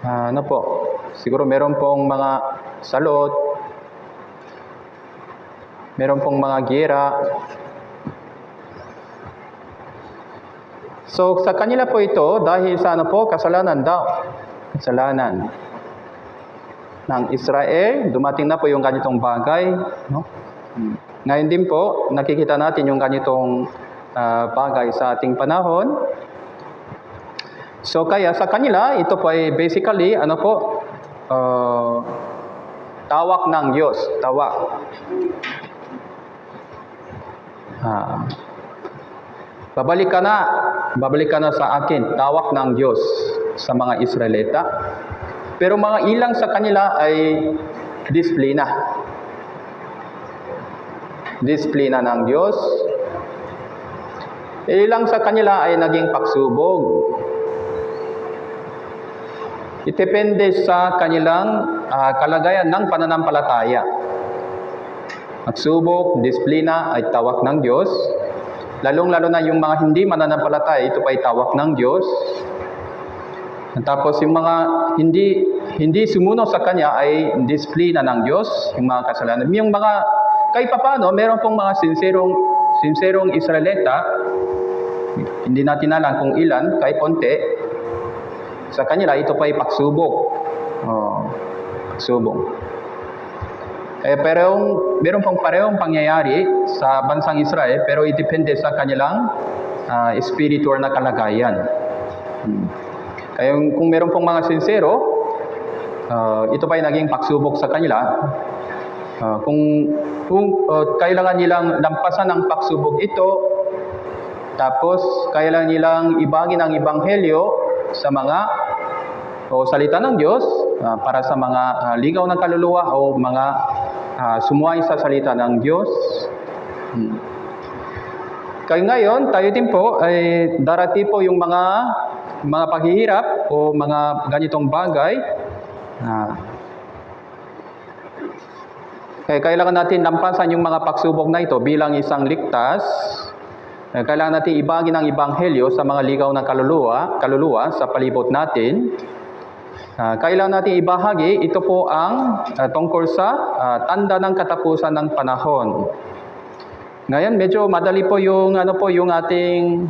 ano po? Siguro meron pong mga salot. Meron pong mga gira. So, sa kanila po ito, dahil sa ano po, kasalanan daw. Kasalanan ng Israel, dumating na po yung ganitong bagay. No? Ngayon din po, nakikita natin yung ganitong bagay sa ating panahon. So, kaya sa kanila, ito po ay basically, ano po, tawag ng Diyos. Tawag. Babalik ka na sa akin, tawag ng Diyos sa mga Israelita. Pero mga ilang sa kanila ay disiplina. Disiplina ng Diyos. Ilang sa kanila ay naging pagsubok. Depende sa kanilang kalagayan ng pananampalataya. Pagsubok, disiplina ay tawag ng Diyos. Lalong-lalo na yung mga hindi mananampalataya, ito pa ay tawag ng Diyos. Tapos yung mga hindi sumunod sa Kanya ay disiplina ng Diyos, yung mga kasalanan. Yung mga, kahit paano, meron pong mga sinserong Israelita, hindi natin alam kung ilan, kahit konti, sa kanila ito pa ay pagsubok. Pagsubok. Pero meron pong parehong pangyayari sa bansang Israel, pero depende sa kanilang spiritual na kalagayan. Kaya kung meron pong mga sincero, ito pa yung naging pagsubok sa kanila. Kung kailangan nilang lampasan ang pagsubok ito, tapos kailangan nilang ibagin ang ebanghelyo sa mga salita ng Diyos para sa mga ligaw ng kaluluwa o mga sumuway sa salita ng Diyos. Kaya ngayon, tayo din po ay darating po yung mga paghihirap o mga ganitong bagay. Kaya kailangan natin lampasan yung mga pagsubok na ito bilang isang ligtas. Kailangan natin ibagin ang ebanghelyo sa mga ligaw ng kaluluwa sa palibot natin. Kailangan natin ibahagi, ito po ang tungkol sa tanda ng katapusan ng panahon. Ngayon, medyo madali po yung ating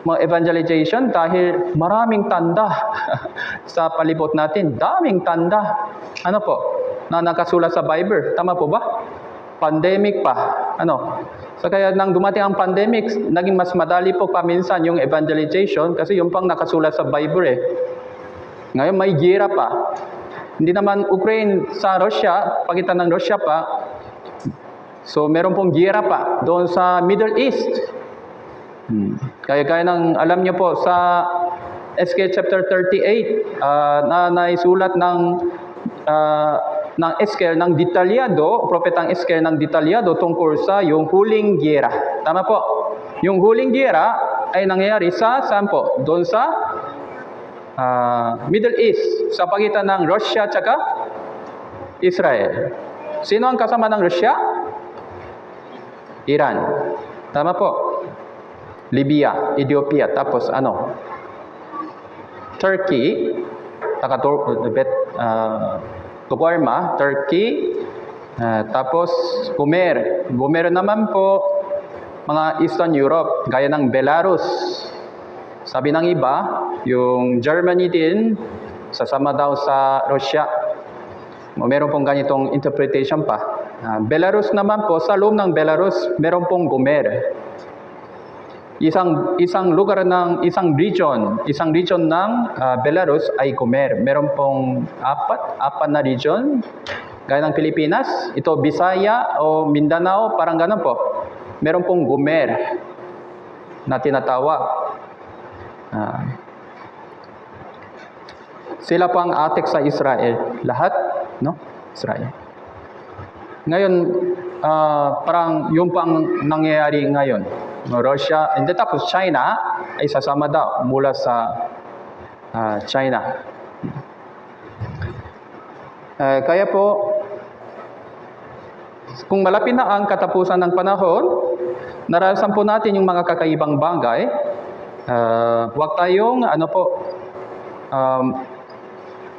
mga evangelization dahil maraming tanda sa palibot natin. Daming tanda. Na nakasulat sa Bible. Tama po ba? Pandemic pa. So kaya nang dumating ang pandemic, naging mas madali po paminsan yung evangelization kasi yung pang nakasulat sa Bible eh. Ngayon may gira pa. Hindi naman Ukraine sa Russia, pagitan ng Russia pa. So meron pong gira pa doon sa Middle East. Kaya nang alam niyo po sa SK chapter 38 na naisulat ng Ezekiel ng detalyado, propetang Ezekiel ng detalyado tungkol sa yung huling gira. Tama po. Yung huling gira ay nangyayari saan po? Doon sa Middle East, sa pagitan ng Russia at Israel. Sino ang kasama ng Russia? Iran. Tama po. Libya, Ethiopia, tapos Turkey, Tukarma, Turkey, tapos Gomer. Gomer naman po, mga Eastern Europe, gaya ng Belarus. Sabi ng iba, yung Germany din, sasama daw sa Russia. Meron pong ganitong interpretation pa. Belarus naman po, sa loob ng Belarus, meron pong Gomer. Isang lugar ng isang region ng Belarus ay Gomer. Meron pong apat na region gaya ng Pilipinas. Ito Bisaya o Mindanao, parang ganun po. Meron pong Gomer na tinatawag. Sila po ang atik sa Israel. Lahat, no? Israel. Ngayon, parang yung pang nangyayari ngayon. Russia, and tapos China ay sasama daw mula sa China. Kaya po, kung malapit na ang katapusan ng panahon, naranasan po natin yung mga kakaibang bagay. Huwag tayong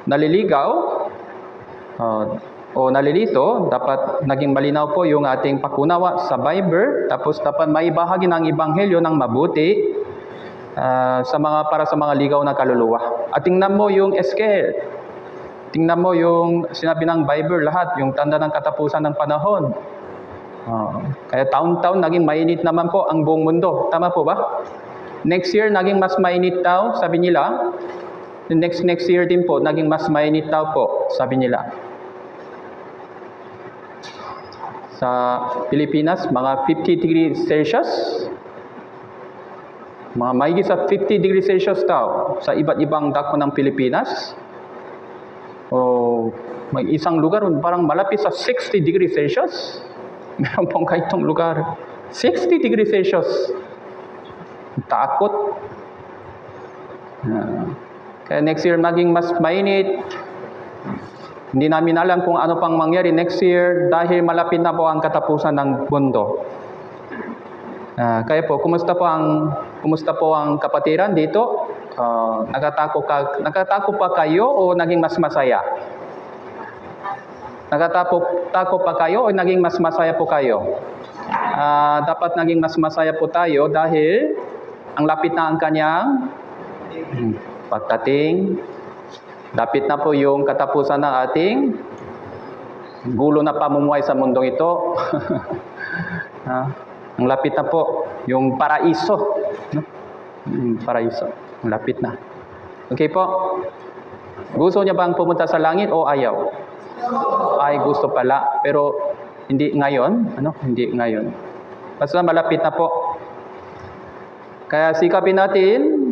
naliligaw o nalilito. Dapat naging malinaw po yung ating pakunawa sa Bible. Tapos dapat maibahagi ng ebanghelyo ng mabuti para sa mga ligaw na kaluluwa. At tingnan mo yung Ezekiel. Tingnan mo yung sinabi ng Bible lahat, yung tanda ng katapusan ng panahon. Kaya taon-taon naging mainit naman po ang buong mundo. Tama po ba? Next year, naging mas mainit daw, sabi nila. Next year din po, naging mas mainit daw po, sabi nila. Sa Pilipinas, mga 50 degrees Celsius. Mga mahigit sa 50 degrees Celsius daw sa iba't ibang dako ng Pilipinas. May isang lugar, parang malapit sa 60 degrees Celsius. Meron pong kaitong lugar. 60 degrees Celsius. Takot. Kaya next year maging mas mainit. Hindi namin alam kung ano pang mangyari next year dahil malapit na po ang katapusan ng mundo. Kaya po, kumusta po ang kapatiran dito? Nagtatakot pa kayo o naging mas masaya? Nagtatakot pa kayo o naging mas masaya po kayo? Dapat naging mas masaya po tayo dahil ang lapit na ang kanyang pagdating. Lapit na po yung katapusan ng ating gulo na pamumuhay sa mundong ito. Ang lapit na po yung paraiso. No? Paraiso. Ang lapit na. Okay po? Gusto niya bang pumunta sa langit o ayaw? Ay, gusto pala. Pero hindi ngayon. Hindi ngayon. Basta malapit na po. Kaya sikapin natin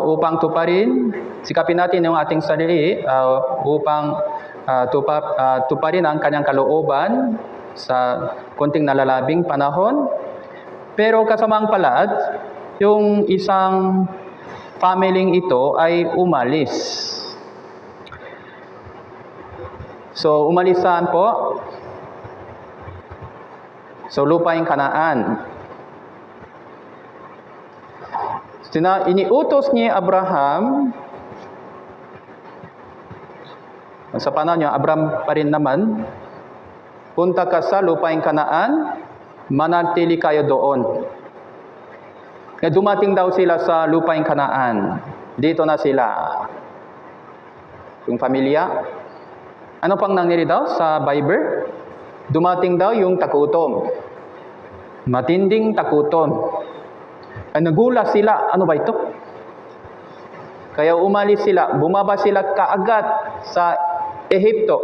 upang sikapin natin yung ating sarili upang tuparin ang kanyang kalooban sa konting nalalabing panahon. Pero kasamang palad, yung isang family ito ay umalis. So, umalis saan po? So, lupaing Kanaan. Iniutos ni Abraham, sa panahon niya, Abraham pa rin naman, punta ka sa lupaing Kanaan, manatili kayo doon. Kaya dumating daw sila sa lupaing Kanaan. Dito na sila. Yung pamilya. Ano pang nangyari daw sa Bible? Dumating daw yung takutom. Matinding takutom. Nagulat sila. Ano ba ito? Kaya umalis sila. Bumaba sila kaagad sa Ehipto.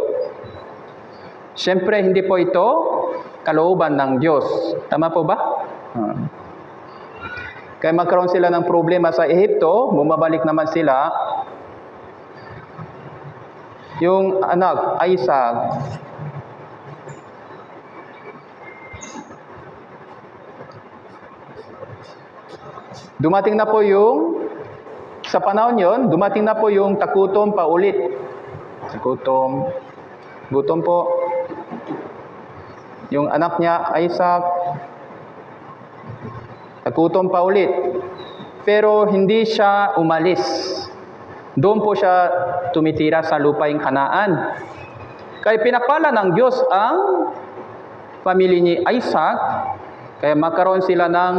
Siyempre, hindi po ito kalooban ng Diyos. Tama po ba? Kaya magkaroon sila ng problema sa Ehipto, bumabalik naman sila. Yung anak, Isaac, dumating na po sa panahon yon, dumating na po yung takutom paulit. Gutom po. Yung anak niya, Isaac, takutom pa ulit. Pero hindi siya umalis. Doon po siya tumitira sa lupaing Kanaan. Kaya pinakpala ng Diyos ang pamilya ni Isaac. Kaya magkaroon sila ng,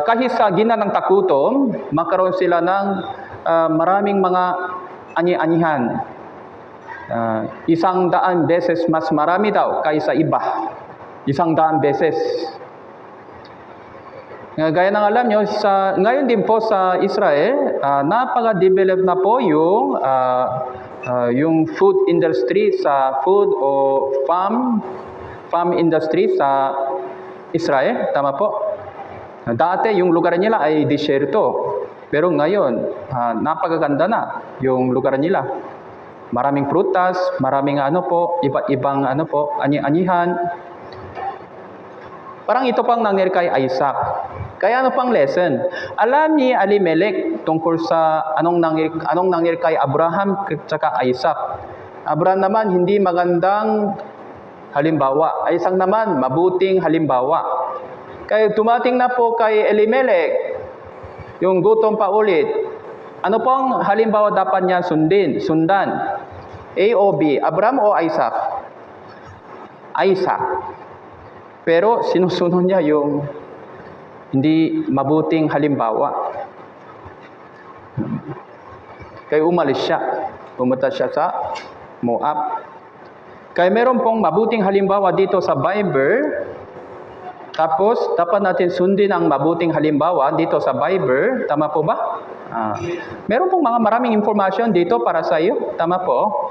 kahit sa gina ng takutom, magkaroon sila ng maraming mga ani-anihan. 100 beses mas marami daw kaysa iba. 100 beses. Gaya ng alam nyo, ngayon din po sa Israel, napaka-develop na po yung food industry food o farm industry sa Israel. Tama po. Dati yung lugar nila ay disyerto. Pero ngayon, napakaganda na yung lugar nila. Maraming prutas, maraming iba't ibang ani-anihan. Parang ito pang nangyari kay Isaac. Kaya ano pang lesson? Alam ni Elimelech tungkol sa anong nangyari kay Abraham at Isaac. Abraham naman hindi magandang halimbawa. Isaac naman mabuting halimbawa. Kaya dumating na po kay Elimelech yung gutom pa ulit. Ano pong halimbawa dapat niya sundan? A o B? Abraham o Isaac? Isaac. Pero sinusunod niya yung hindi mabuting halimbawa. Kaya umalis siya. Pumunta siya sa Moab. Kaya meron pong mabuting halimbawa dito sa Bible. Tapos, dapat natin sundin ang mabuting halimbawa dito sa Bible. Tama po ba? Meron pong maraming informasyon dito para sa iyo. Tama po?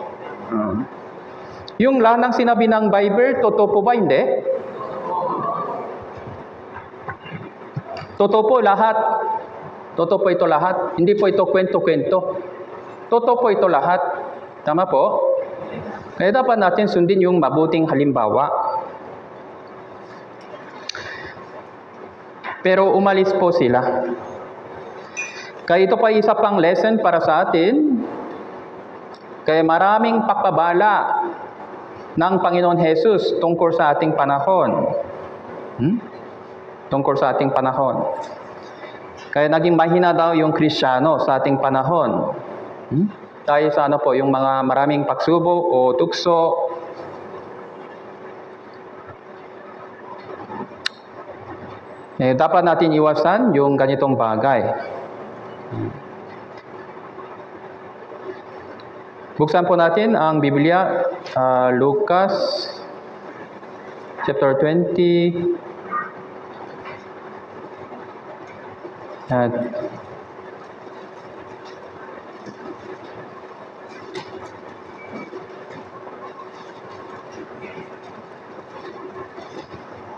Yung lahat ng sinabi ng Bible, totoo po ba? Hindi? Totoo po lahat. Totoo po ito lahat. Hindi po ito kwento-kwento. Totoo po ito lahat. Tama po? Kaya dapat natin sundin yung mabuting halimbawa. Pero umalis po sila. Kaya ito pa isa pang lesson para sa atin. Kaya maraming pakpabala ng Panginoon Jesus tungkol sa ating panahon. Tungkol sa ating panahon. Kaya naging mahina daw yung Kristiyano sa ating panahon. Dahil sa yung mga maraming pagsubok o tukso. Dapat natin iwasan yung ganitong bagay. Buksan po natin ang Biblia, Lucas chapter 20.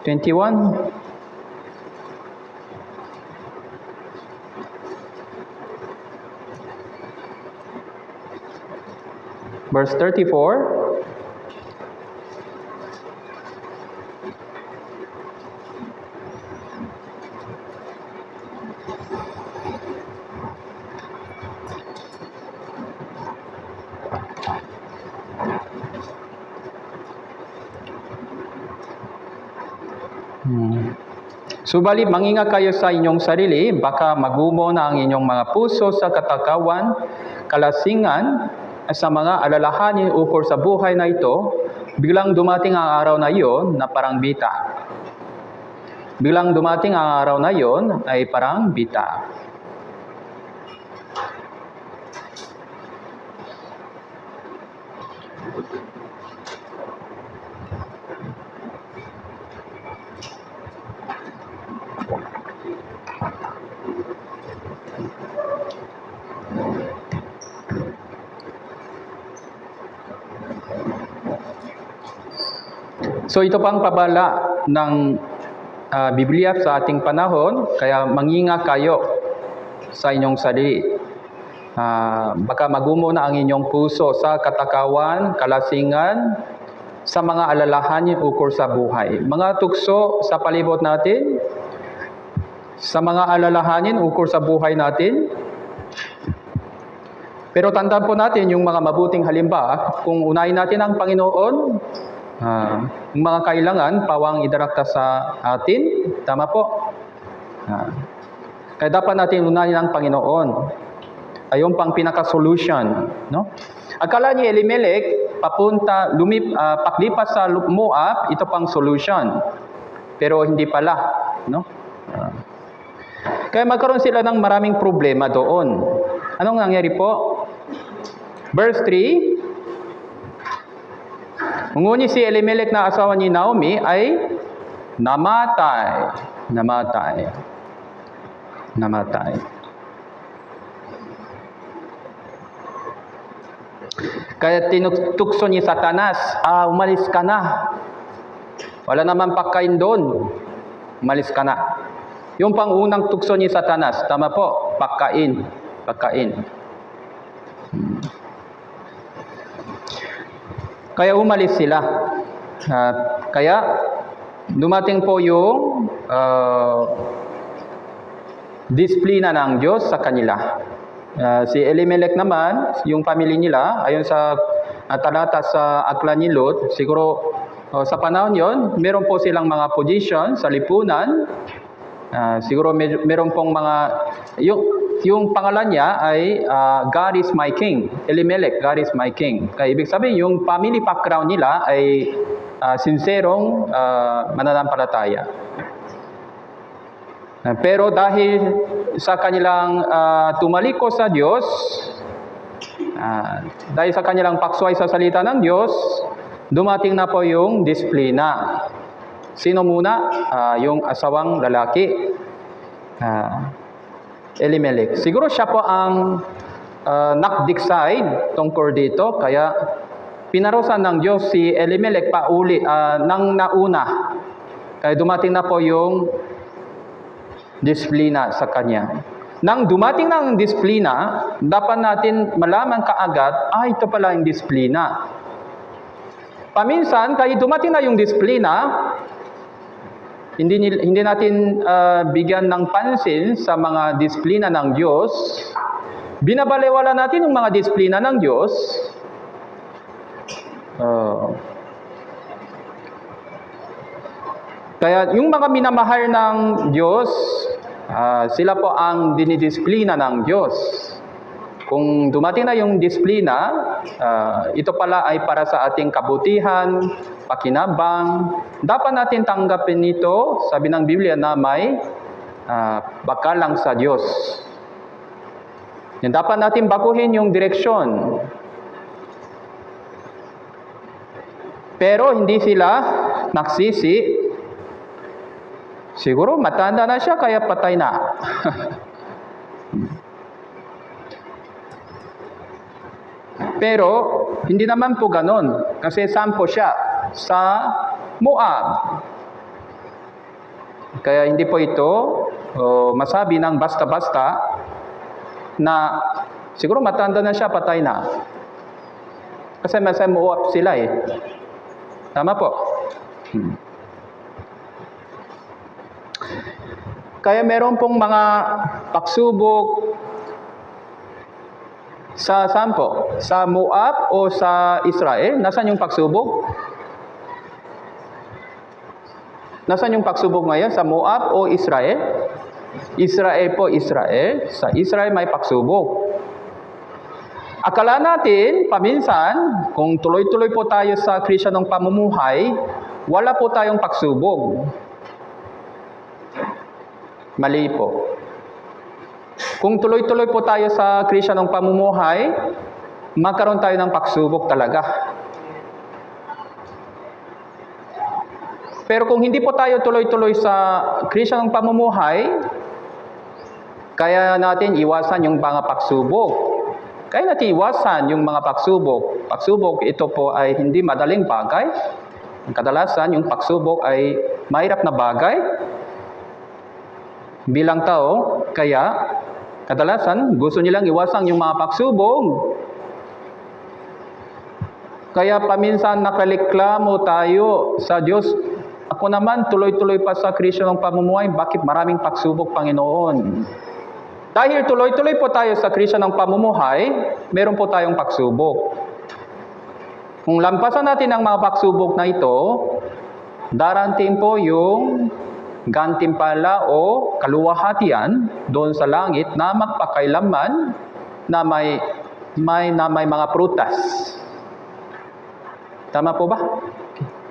21. Verse 34. Subalit mangingat kayo sa inyong sarili, baka magumo na ang inyong mga puso sa katakawan, kalasingan, sa mga alalahanin ukol sa buhay na ito, biglang dumating ang araw na iyon na parang bita. Biglang dumating ang araw na iyon ay parang bita. So ito pang pabala ng Biblia sa ating panahon, kaya mangingat kayo sa inyong sarili. Baka magumo na ang inyong puso sa katakawan, kalasingan, sa mga alalahanin ukol sa buhay. Mga tukso sa palibot natin, sa mga alalahanin ukol sa buhay natin. Pero tandaan po natin yung mga mabuting halimbawa, kung unahin natin ang Panginoon, yung mga kailangan, pawang idarakta sa atin. Tama po. Kaya dapat natin unahin ang Panginoon. Ayun pang pinaka-solution. No? Akala ni Elimelech, paglipas sa Moab, ito pang solution. Pero hindi pala. No? Kaya magkaroon sila ng maraming problema doon. Anong nangyari po? Verse 3, ngunit si Elimelech na asawa ni Naomi ay namatay. Kaya tinutukso ni Satanas, umalis ka na. Wala naman pagkain doon. Umalis ka na. Yung pangunang tukso ni Satanas, tama po, pagkain. Kaya umalis sila. Kaya dumating po yung disiplina ng Diyos sa kanila. Si Elimelech naman, yung pamilya nila, ayon sa talata sa Aklat ni Lot, siguro sa panahon yon, meron po silang mga position sa lipunan. Siguro meron pong mga, yung pangalan niya ay God is my king. Elimelech, God is my king. Kaya ibig sabihin, yung family background nila ay sinserong mananampalataya. Pero dahil sa kanilang tumaliko sa Diyos, dahil sa kanilang paksway sa salita ng Diyos, dumating na po yung disiplina. Sino muna? Yung asawang lalaki. Elimelech. Siguro siya po ang nag-decide tungkol dito, kaya pinarusan ng Diyos si Elimelech pauli nang nauna. Kaya dumating na po yung disiplina sa kanya. Nang dumating ng disiplina, dapat natin malaman kaagad, ito pala yung disiplina. Paminsan, kahit dumating na yung disiplina, hindi natin bigyan ng pansin sa mga disiplina ng Diyos. Binabalewala natin yung mga disiplina ng Diyos. Kaya yung mga minamahal ng Diyos, sila po ang dinidisiplina ng Diyos. Kung dumating na yung disiplina, ito pala ay para sa ating kabutihan, pakinabang. Dapat natin tanggapin ito, sabi ng Biblia, na may bakalang sa Diyos. Yan, dapat natin baguhin yung direksyon. Pero hindi sila nagsisi. Siguro matanda na siya, kaya patay na. Pero hindi naman po ganon, kasi sampo siya sa Moab. Kaya hindi po ito masabi ng basta-basta na siguro matanda na siya, patay na. Kasi masamuap sila eh. Tama po. Kaya meron pong mga pagsubok sa sampo, sa Moab o sa Israel. Nasaan yung pagsubok? Nasaan yung pagsubok ngayon? Sa Moab o Israel? Israel po, Israel. Sa Israel may pagsubok. Akala natin, paminsan, kung tuloy-tuloy po tayo sa Kristiyanong pamumuhay, wala po tayong pagsubok. Mali po. Kung tuloy-tuloy po tayo sa Kristiyanong pamumuhay, magkaroon tayo ng pagsubok talaga. Pero kung hindi po tayo tuloy-tuloy sa Kristiyanong pamumuhay, kaya natin iwasan yung mga pagsubok. Kaya natin iwasan yung mga pagsubok. Pagsubok, ito po ay hindi madaling bagay. Kadalasan, yung pagsubok ay mahirap na bagay bilang tao. Kaya, kadalasan, gusto nilang iwasan yung mga pagsubok. Kaya paminsan nakaliklamo tayo sa Diyos. Ako naman, tuloy-tuloy pa sa Kristiyanong pamumuhay. Bakit maraming pagsubok, Panginoon? Dahil tuloy-tuloy po tayo sa Kristiyanong pamumuhay, meron po tayong pagsubok. Kung lampasan natin ang mga pagsubok na ito, darating po yung gantimpala o kaluwahatian doon sa langit na magpakailanman na may mga prutas. Tama po ba?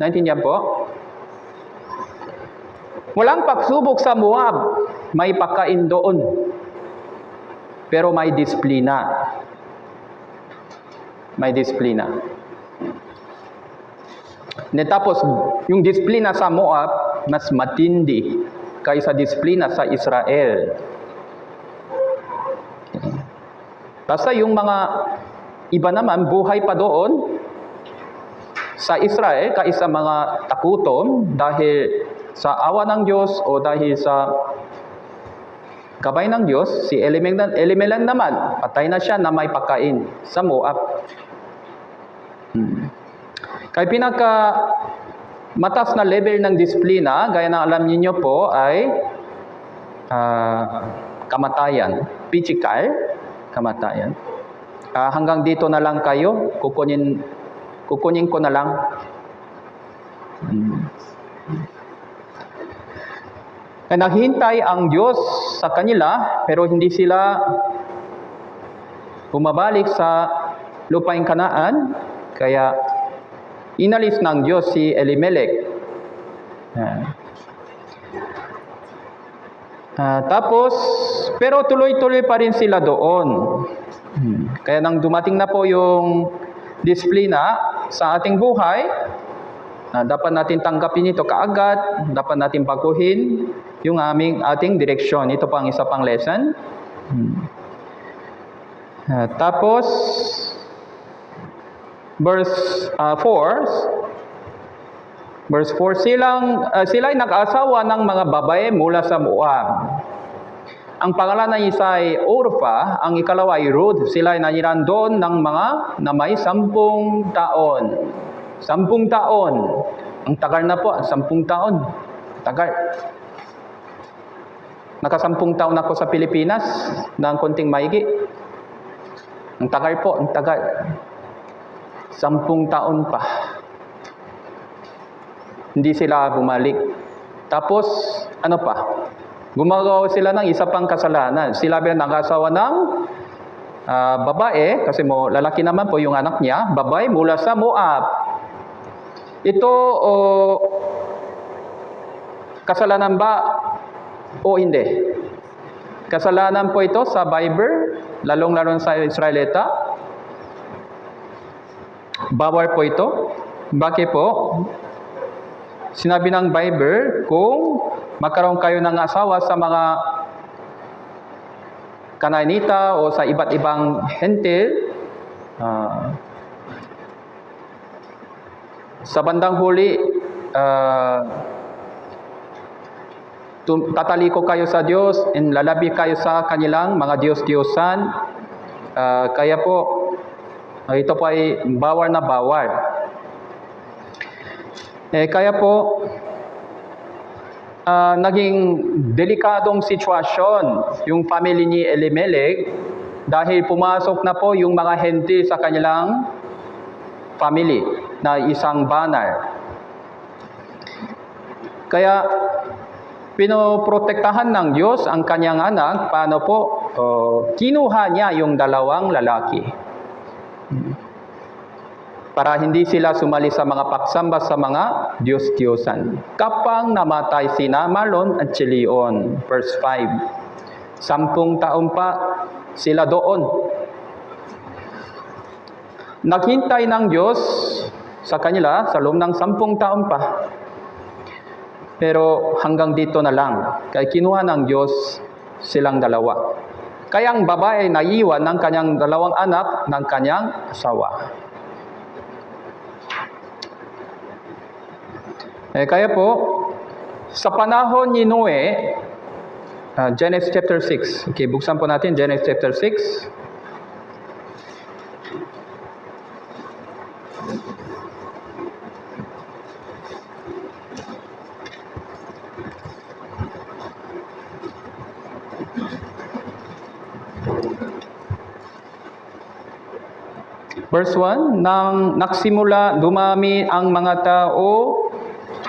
Naintindihan po? Walang pagsubok sa Moab, may pagkain doon. Pero may disiplina. May disiplina. Tapos, yung disiplina sa Moab, mas matindi kaysa disiplina sa Israel. Basta yung mga iba naman, buhay pa doon sa Israel kaysa mga takutom dahil sa awa ng Diyos o dahil sa gabay ng Diyos, si Elimelech naman, patay na siya na may pagkain sa Moab. Kaya pinaka matas na level ng disiplina, gaya na alam niyo po, ay kamatayan. Physical, kamatayan. Hanggang dito na lang kayo, kukunin ko na lang. Naghintay ang Diyos sa kanila, pero hindi sila bumabalik sa lupaing Kanaan, kaya inalis ng Diyos si Elimelech. Tapos, pero tuloy-tuloy pa rin sila doon. Kaya nang dumating na po yung disiplina sa ating buhay, dapat natin tanggapin ito kaagad, dapat natin baguhin yung ating direksyon. Ito pa ang isa pang lesson. Tapos, verse 4, sila'y nag-asawa ng mga babae mula sa Moab. Ang pangalan na isa ay Orpha, ang ikalawa ay Ruth. Sila'y naniran doon ng mga na may 10 taon. 10 taon. Ang tagal na po, 10 taon. Tagal. Naka-10 taon ako sa Pilipinas ng konting maigi. Ang tagal po, ang tagal. 10 taon pa. Hindi sila bumalik. Tapos, ano pa? Gumagawa sila ng isa pang kasalanan. Sila ba nag-asawa ng babae, kasi lalaki naman po yung anak niya, babae mula sa Moab. Ito, kasalanan ba o hindi? Kasalanan po ito sa Bible, lalong-lalo sa Israelita. Bawal po ito. Bakit po? Sinabi ng Bible, kung magkaroon kayo ng asawa sa mga Kanaanita o sa iba't ibang hentil, sa bandang huli, tataliko kayo sa Diyos, and lalabi kayo sa kanilang mga Diyos-Diyosan. Kaya po, ito po ay bawal na bawal. Kaya po, naging delikadong sitwasyon yung family ni Elimelech dahil pumasok na po yung mga hentil sa kanilang family na isang banal. Kaya pinoprotektahan ng Diyos ang kanyang anak. Paano po? Kinuha niya yung dalawang lalaki para hindi sila sumali sa mga pagsamba sa mga Diyos-Diyosan. Kapang namatay sina Mahlon at Chilion. Verse 5. 10 taon pa sila doon. Naghintay ng Diyos sa kanila sa loob ng 10 taon pa. Pero hanggang dito na lang. Kaya kinuha ng Diyos silang dalawa. Kaya ang babae naiwan ng kanyang dalawang anak ng kanyang asawa. Kaya po, sa panahon ni Noe, Genesis chapter 6. Okay, buksan po natin Genesis chapter 6. Verse 1, nang nagsimula dumami ang mga tao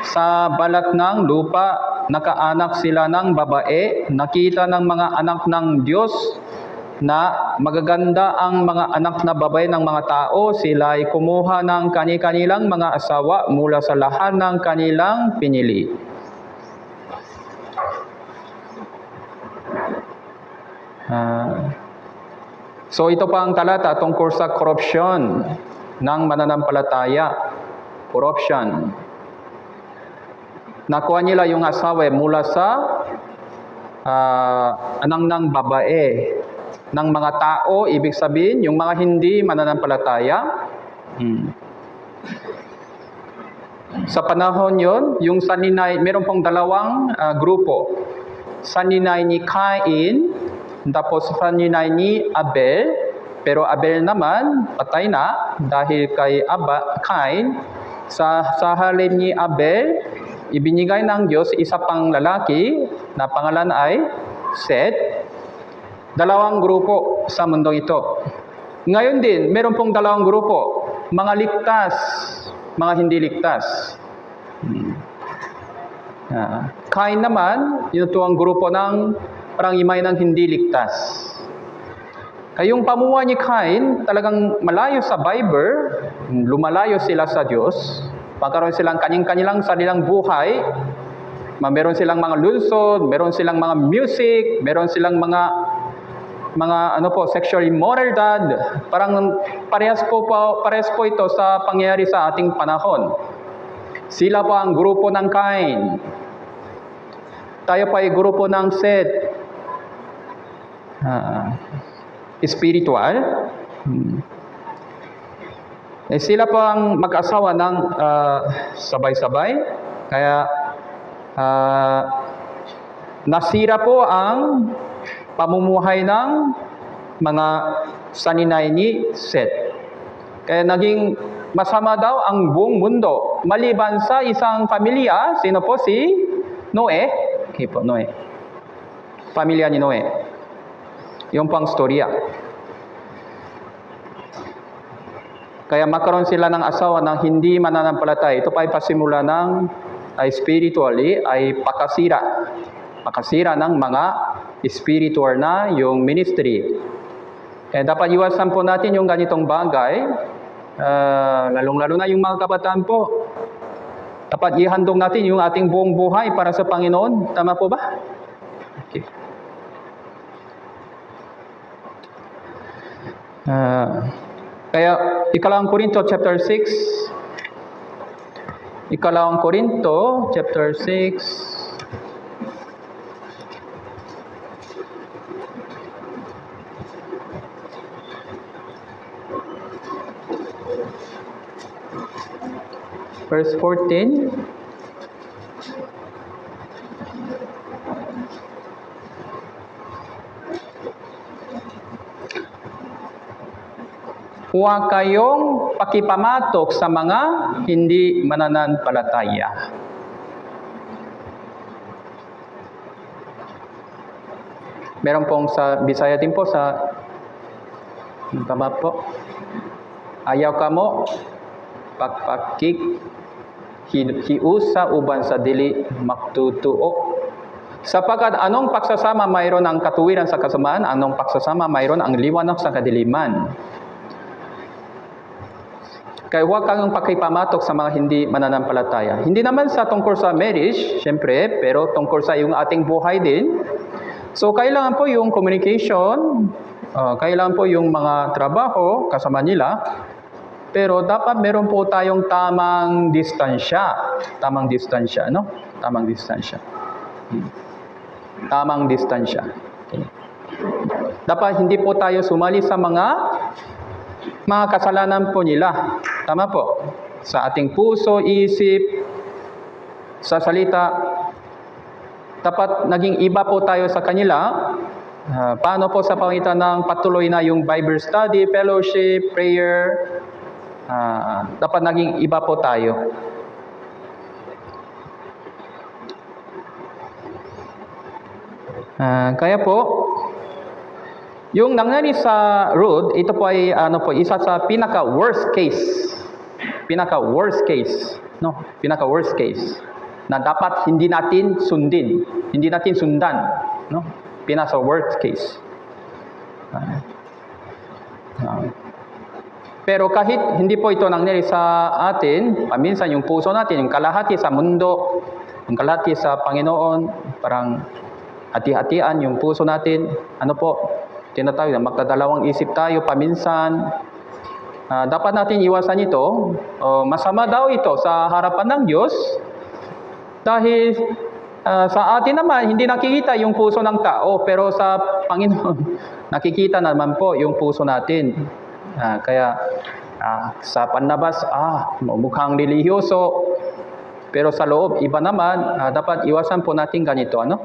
sa balat ng lupa, nakaanak sila ng babae, nakita ng mga anak ng Diyos na magaganda ang mga anak na babae ng mga tao, sila ay kumuha ng kani-kanilang mga asawa mula sa lahat ng kanilang pinili. So ito pa ang talata tungkol sa corruption ng mananampalataya. Corruption. Nakuha nila yung asawa mula sa anak ng babae ng mga tao, ibig sabihin yung mga hindi mananampalataya. Sa panahon yon, yung saninay, meron pong dalawang grupo. Saninay ni Cain, tapos saninay ni Abel, pero Abel naman patay na dahil kay Cain. Sa halip ni Abel, ibinigay ng Diyos isa pang lalaki na pangalan ay Seth. Dalawang grupo sa mundong ito. Ngayon din, meron pong dalawang grupo, mga ligtas, mga hindi ligtas. Cain naman, ito ang grupo ng parang imay ng hindi ligtas. Kaya yung pamuha ni Cain, talagang malayo sa Bible, lumalayo sila sa Diyos, pagkaroon silang kanilang sarilang buhay, meron silang mga lungsod, meron silang mga music, meron silang mga sexual immorality. Parang parehas po ito sa pangyayari sa ating panahon. Sila pa ang grupo ng Cain. Tayo pa ay grupo ng Seth. Spiritual. Sila pa ang mag-asawa ng sabay-sabay. Kaya nasira po ang pamumuhay ng mga saninay ni Seth. Kaya naging masama daw ang buong mundo. Maliban sa isang pamilya, sino po? Si Noe. Okay po, Noe. Pamilya ni Noe. Yung pang storya. Kaya magkaroon sila ng asawa ng hindi mananampalataya. Ito pa ay pasimula ng spiritually ay pakasira. Pakasira ng mga spiritual na yung ministry. Kaya dapat iwasan po natin yung ganitong bagay. Lalong-lalo na yung mga kabataan po. Dapat ihandog natin yung ating buong buhay para sa Panginoon. Tama po ba? Okay. Kaya Ikalawang Korinto chapter 6. Ikalawang Korinto chapter 6. Verse 14. huwag kayong pakipamatok sa mga hindi mananampalataya. Meron pong sa Bisaya din po sa baba po. Ayaw ka mo pagpakik hiusa uban sa dili maktutuo. Sapagkat anong pagsasama mayroon ang katuwiran sa kasamaan, anong pagsasama mayroon ang liwanag sa kadiliman. Kaya huwag kang pakipamatok sa mga hindi mananampalataya. Hindi naman sa tungkol sa marriage, syempre, pero tungkol sa yung ating buhay din. So, kailangan po yung communication, kailangan po yung mga trabaho kasama nila, pero dapat meron po tayong tamang distansya. Tamang distansya, no? Tamang distansya. Tamang distansya. Okay. Dapat hindi po tayo sumali sa mga kasalanan po nila. Tama po. Sa ating puso, isip, sa salita, dapat naging iba po tayo sa kanila. Paano po sa pamitan ng patuloy na yung Bible study, fellowship, prayer, dapat naging iba po tayo. Kaya po, yung nangyari sa Ruth, ito po ay isa sa pinaka-worst case. Pinaka-worst case. No? Pinaka-worst case. Na dapat hindi natin sundin. Hindi natin sundan. No? Pinaka-worst case. Pero kahit hindi po ito nangyari sa atin, paminsan yung puso natin, yung kalahati sa mundo, yung kalahati sa Panginoon, parang hati-hatian yung puso natin. Ano po, tinatawag na magdadalawang isip tayo paminsan. Dapat natin iwasan ito. Masama daw ito sa harapan ng Diyos. Dahil sa atin naman, hindi nakikita yung puso ng tao. Pero sa Panginoon, nakikita naman po yung puso natin. Kaya sa panlabas, mukhang relihiyoso. Pero sa loob, iba naman. Dapat iwasan po natin ganito. Ano?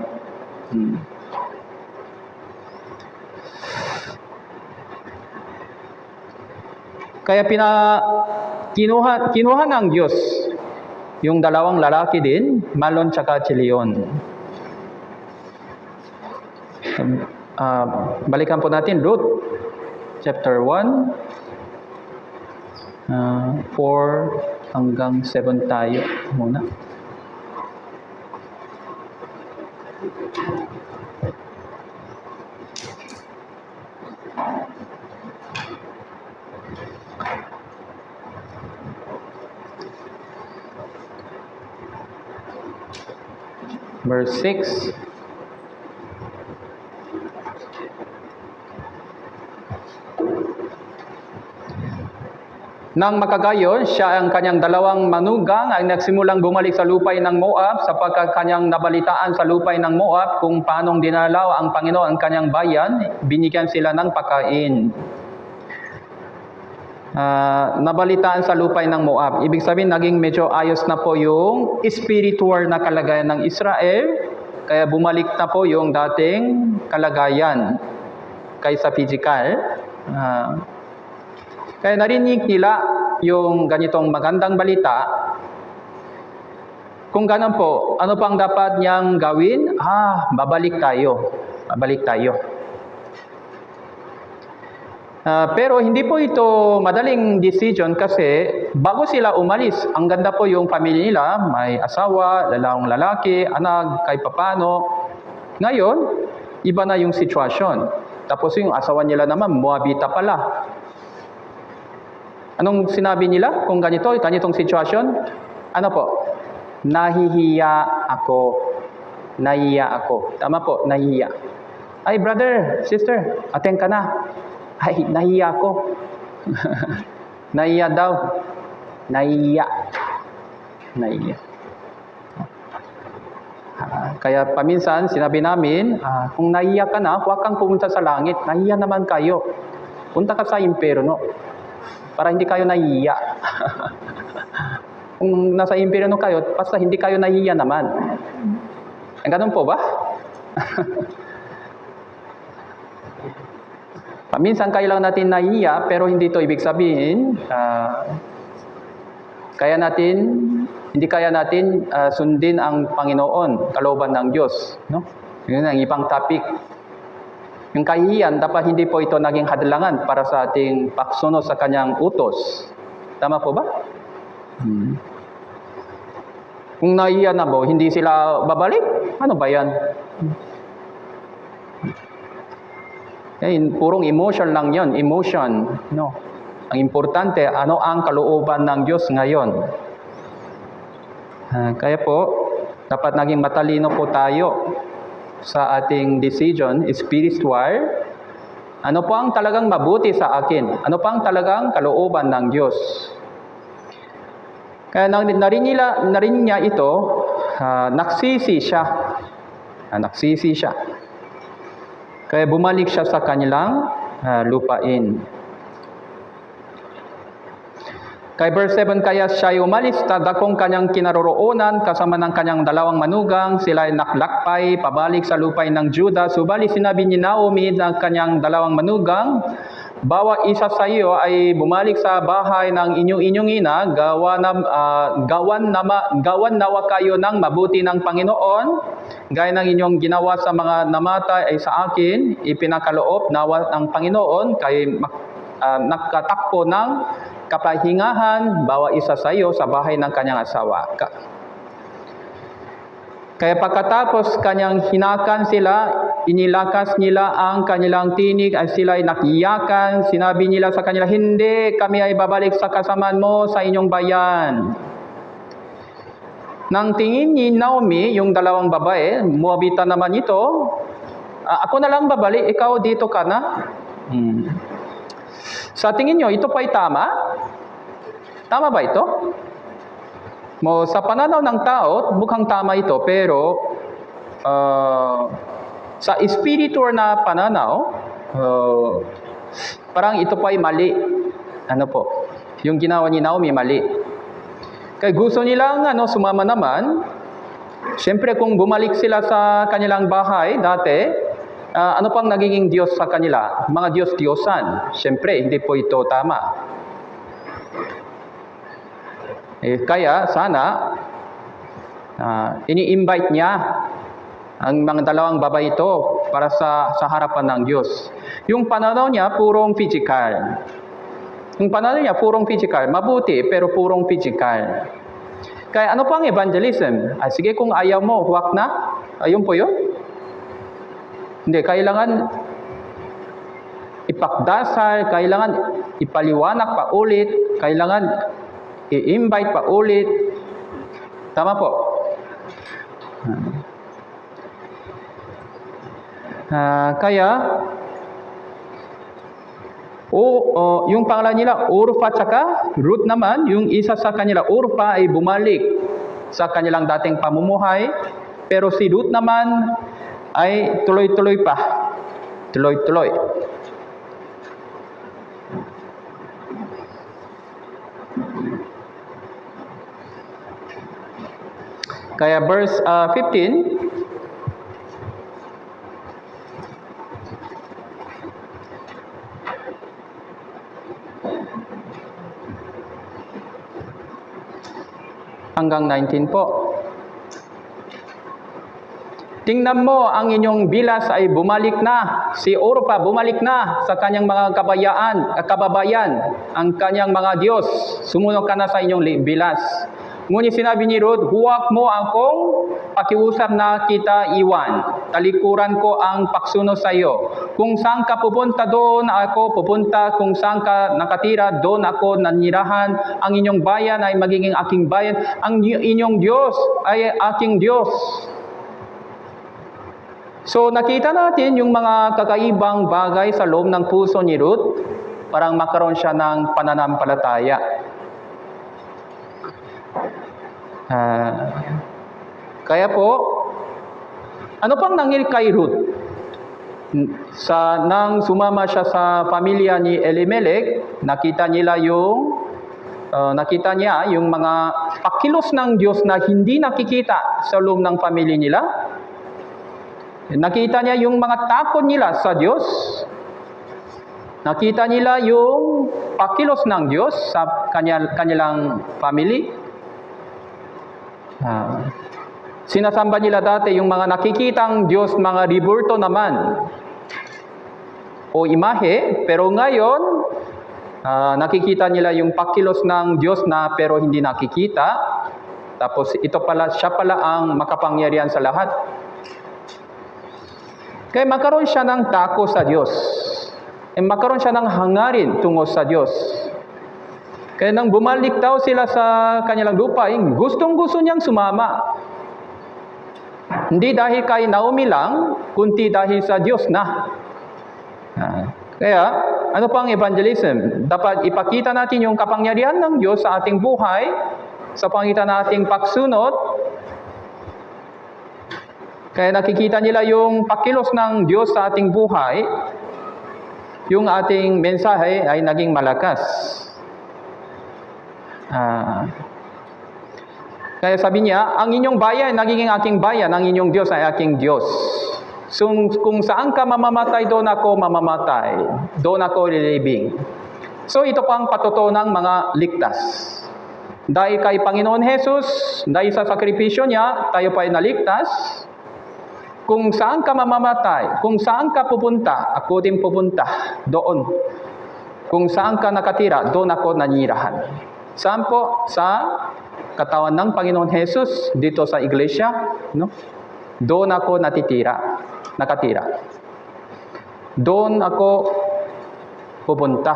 Kaya kinuha ng Diyos yung dalawang lalaki din, Malon tsaka Chilion. Balikan po natin Ruth chapter 1, 4 hanggang 7 tayo muna. Verse 6. Nang makagayon, siya ang kanyang dalawang manugang ay nagsimulang bumalik sa lupay ng Moab sapagkat kanyang nabalitaan sa lupay ng Moab kung paanong dinalaw ang Panginoon ang kanyang bayan, binigyan sila ng pagkain. Nabalitaan sa lupay ng Moab. Ibig sabihin, naging medyo ayos na po yung spiritual na kalagayan ng Israel, kaya bumalik na po yung dating kalagayan kaysa physical. Kaya narinig nila yung ganitong magandang balita. Kung ganun po, ano pang dapat niyang gawin? Babalik tayo. Babalik tayo. Pero hindi po ito madaling decision kasi bago sila umalis, ang ganda po yung pamilya nila, may asawa, lalaki, anak, kahit papano. Ngayon, iba na yung sitwasyon. Tapos yung asawa nila naman, Moabita pala. Anong sinabi nila kung ganitong sitwasyon? Ano po? Nahihiya ako. Nahihiya ako. Tama po, nahihiya. Ay, brother, sister, attend ka na. Ay, nahihiya ako. Nahihiya daw. Nahihiya. Nahihiya. Kaya paminsan, sinabi namin, kung nahihiya ka na, huwag kang pumunta sa langit. Nahihiya naman kayo. Punta ka sa impyerno. Para hindi kayo nahihiya. Kung nasa impyerno kayo, basta hindi kayo nahihiya naman. Ganun po ba? Minsan kailangan natin nahiya, pero hindi ito ibig sabihin hindi kaya natin sundin ang Panginoon, kalooban ng Diyos. No? Yun ang ibang topic. Yung kahihiyan, dapat hindi po ito naging hadlangan para sa ating pagsunod sa kanyang utos. Tama po ba? Kung nahihiyan na po, hindi sila babalik? Ano ba yan? Purong emotion lang yon, emotion. No. Ang importante, ano ang kalooban ng Diyos ngayon? Kaya po, dapat naging matalino po tayo sa ating decision, spiritual. Ano po ang talagang mabuti sa akin? Ano pa ang talagang kalooban ng Diyos? Kaya narinig niya ito, nagsisi siya. Nagsisi siya. Kaya bumalik siya sa kanilang lupain. Kay verse 7, kaya siya ay umalis, dakong kanyang kinaroroonan, kasama ng kanyang dalawang manugang, sila ay naklakpay, pabalik sa lupain ng Juda. Subalit sinabi ni Naomi ng kanyang dalawang manugang, bawat isa sa iyo ay bumalik sa bahay ng inyong ina, gawan nawa kayo ng mabuti ng Panginoon, gaya ng inyong ginawa sa mga namatay ay sa akin, ipinakaloob nawa ng Panginoon, kay nakatakpo ng kapahingahan, bawat isa sa iyo sa bahay ng kanyang asawa. Kaya pagkatapos kanyang hinakan sila, inilakas nila ang kanilang tinig at sila ay nakiyakan. Sinabi nila sa kanila, hindi, kami ay babalik sa kasamaan mo sa inyong bayan. Nang tingin ni Naomi, yung dalawang babae, Moabita naman ito, ako na lang babalik, ikaw dito ka na. Sa tingin nyo, ito pa ay tama? Tama ba ito? Sa pananaw ng tao, mukhang tama ito, pero sa spiritual na pananaw, parang ito pa ay mali. Ano po? Yung ginawa ni Naomi, mali. Kaya gusto nilang sumama naman. Siyempre, kung bumalik sila sa kanilang bahay dati, ano pang nagiging Diyos sa kanila? Mga Diyos-Diyosan. Siyempre, hindi po ito tama. Kaya, sana, ini-invite niya ang mga dalawang babae ito para sa harapan ng Diyos. Yung pananaw niya, purong physical. Mabuti, pero purong physical. Kaya ano pang evangelism? Sige, kung ayaw mo, huwag na. Ayun po yun. Hindi, kailangan ipakdasal, kailangan ipaliwanag pa ulit, kailangan i-invite pa ulit. Tama po. Kaya, yung pangalan nila, Orpha tsaka Ruth naman, yung isa sa kanila, Orpha ay bumalik sa kanilang dating pamumuhay, pero si Ruth naman ay tuloy-tuloy pa. Tuloy-tuloy. Kaya verse 15, hanggang 19 po. Tingnan mo, ang inyong bilas ay bumalik na. Si Orpha bumalik na sa kanyang mga kababayan, ang kanyang mga Diyos. Sumunod ka na sa inyong bilas. Ngunit sinabi ni Ruth, huwag mo akong pakiusap na kita iwan. Talikuran ko ang pagsunod sa iyo. Kung saan ka pupunta, doon ako pupunta. Kung saan ka nakatira, doon ako nanirahan. Ang inyong bayan ay magiging aking bayan. Ang inyong Diyos ay aking Diyos. So nakita natin yung mga kakaibang bagay sa loob ng puso ni Ruth. Parang magkaroon siya ng pananampalataya. Kaya po, ano pang nangyari kay Ruth? Nang sumama siya sa pamilya ni Elimelech, nakita niya yung mga pakilos ng Diyos na hindi nakikita sa loob ng pamilya nila. Nakita niya yung mga takot nila sa Diyos. Nakita nila yung pakilos ng Diyos sa kanilang family. Sinasamba nila dati yung mga nakikitang Diyos, mga riburto naman o imahe, pero ngayon nakikita nila yung pakilos ng Diyos na pero hindi nakikita. Tapos siya pala ang makapangyarihan sa lahat. Kaya magkaroon siya ng takot sa Diyos. Magkaroon siya ng hangarin tungo sa Diyos. Kaya nang bumalik daw sila sa kanilang lupa, gustong-gusto niyang sumama. Hindi dahil kay Naomi lang, kundi dahil sa Diyos na. Kaya, ano pang evangelism? Dapat ipakita natin yung kapangyarihan ng Diyos sa ating buhay, sa pangitan nating pagsunod. Kaya nakikita nila yung pakilos ng Diyos sa ating buhay, yung ating mensahe ay naging malakas. Kaya sabi niya, ang inyong bayan, nagiging aking bayan, ang inyong Diyos ay aking Diyos. So, kung saan ka mamamatay, doon ako mamamatay. Doon ako lilibing. So, ito pang patuto ng mga ligtas. Dahil kay Panginoon Jesus, dahil sa sakripisyo niya, tayo pa ay naligtas. Kung saan ka mamamatay, kung saan ka pupunta, ako din pupunta doon. Kung saan ka nakatira, doon ako nanirahan. Saan po? Sa katawan ng Panginoon Jesus, dito sa iglesia, no? Doon ako nakatira. Doon ako pupunta.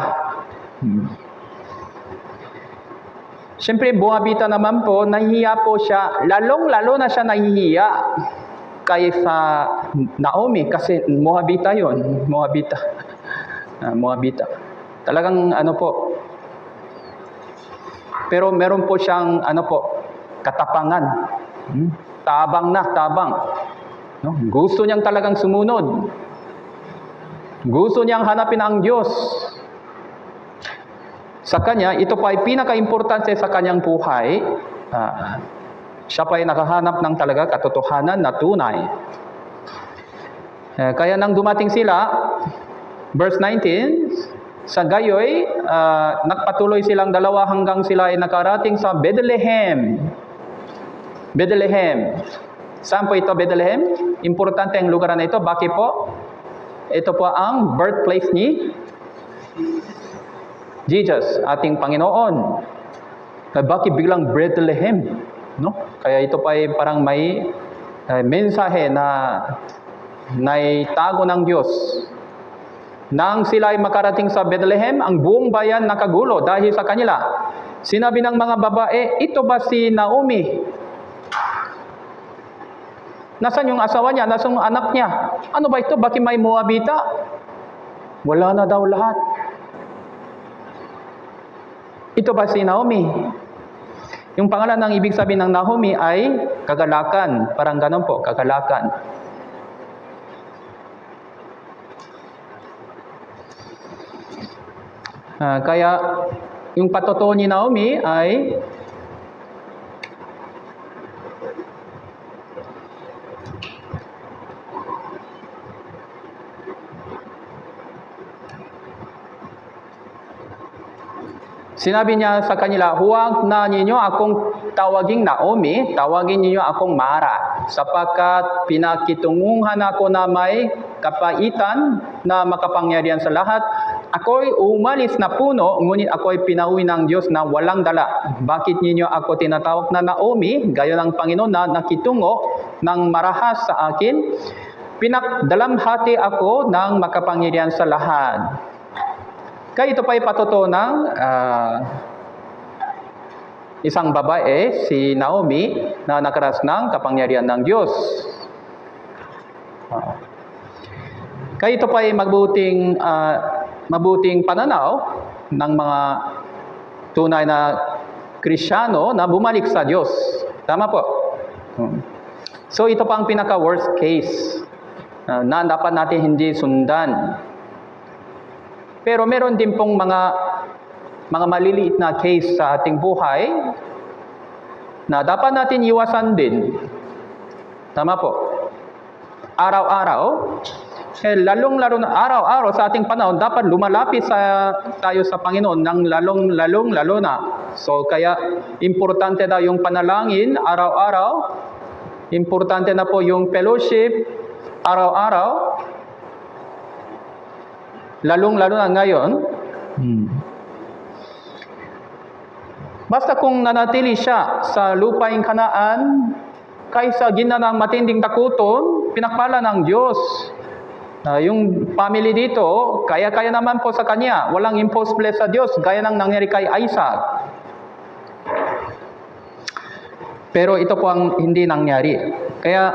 Siyempre, buhabita naman po, nahihiya po siya. Lalong-lalo na siya nahihiya kaysa Naomi, kasi Moabita yun. Moabita. Talagang po. Pero meron po siyang katapangan. Tabang. No? Gusto niyang talagang sumunod. Gusto niyang hanapin ang Diyos. Sa kanya, ito pa ay pinaka-importante sa kanyang buhay. Siya pa ay nakahanap ng talaga katotohanan na tunay. Kaya nang dumating sila, verse 19, sa gayoy, nagpatuloy silang dalawa hanggang sila ay nakarating sa Bethlehem. Saan po ito, Bethlehem? Importante ang lugar na ito. Bakit po? Ito po ang birthplace ni Jesus, ating Panginoon. Bakit biglang Bethlehem? No? Kaya ito pa ay parang may mensahe na naitago ng Diyos. Nang sila ay makarating sa Bethlehem, ang buong bayan nakagulo dahil sa kanila. Sinabi ng mga babae, ito ba si Naomi? Nasaan yung asawa niya? Nasaan yung anak niya? Ano ba ito? Bakit may Moabita? Wala na daw lahat. Ito ba si Naomi? Yung pangalan ng ibig sabihin ng Naomi ay kagalakan. Parang ganun po, kagalakan. Kaya yung patutuo ni Naomi ay sinabi niya sa kanila, huwag na ninyo akong tawaging Naomi, tawagin ninyo akong Mara, sapagkat pinakitunguhan ako na may kapaitan na makapangyarihan sa lahat. Ako'y umalis na puno, ngunit ako'y pinauwi ng Diyos na walang dala. Bakit ninyo ako tinatawag na Naomi, gayon ng Panginoon na nakitungo ng marahas sa akin? Pinakdalamhati ako ng makapangyarihan sa lahat. Kaya ito pa ay patutuo ng isang babae, si Naomi, na nakaras ng kapangyarihan ng Diyos. Kaya ito pa ay mabuting pananaw ng mga tunay na Kristiyano na bumalik sa Diyos. Tama po? So ito pa ang pinaka-worst case na dapat natin hindi sundan. Pero meron din pong mga maliliit na case sa ating buhay na dapat natin iwasan din. Tama po. Araw-araw, lalong-lalo na araw-araw sa ating panahon, dapat lumalapit tayo sa Panginoon ng lalo na. So, kaya importante na yung panalangin araw-araw. Importante na po yung fellowship araw-araw. Lalong-lalo na ngayon. Basta kung nanatili siya sa lupaing Kanaan, kaysa ginanang matinding takuton, pinakpala ng Diyos. Yung family dito, kaya-kaya naman po sa kanya. Walang impossible sa Diyos, gaya ng nangyari kay Isaac. Pero ito po ang hindi nangyari. Kaya,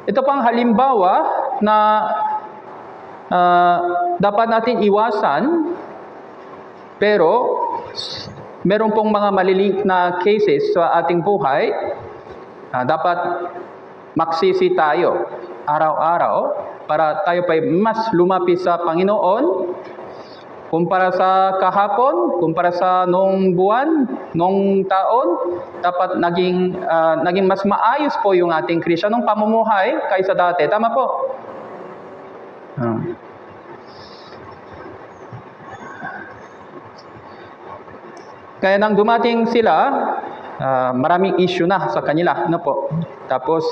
ito po ang halimbawa na dapat natin iwasan, pero meron pong mga maliliit na cases sa ating buhay, dapat magsisi tayo araw-araw para tayo pa mas lumapit sa Panginoon kumpara sa kahapon, kumpara sa nung buwan, nung taon. Dapat naging mas maayos po yung ating Kristiyanong pamumuhay kaysa dati. Tama po? Kaya nang dumating sila, maraming issue na sa kanila, no po. Tapos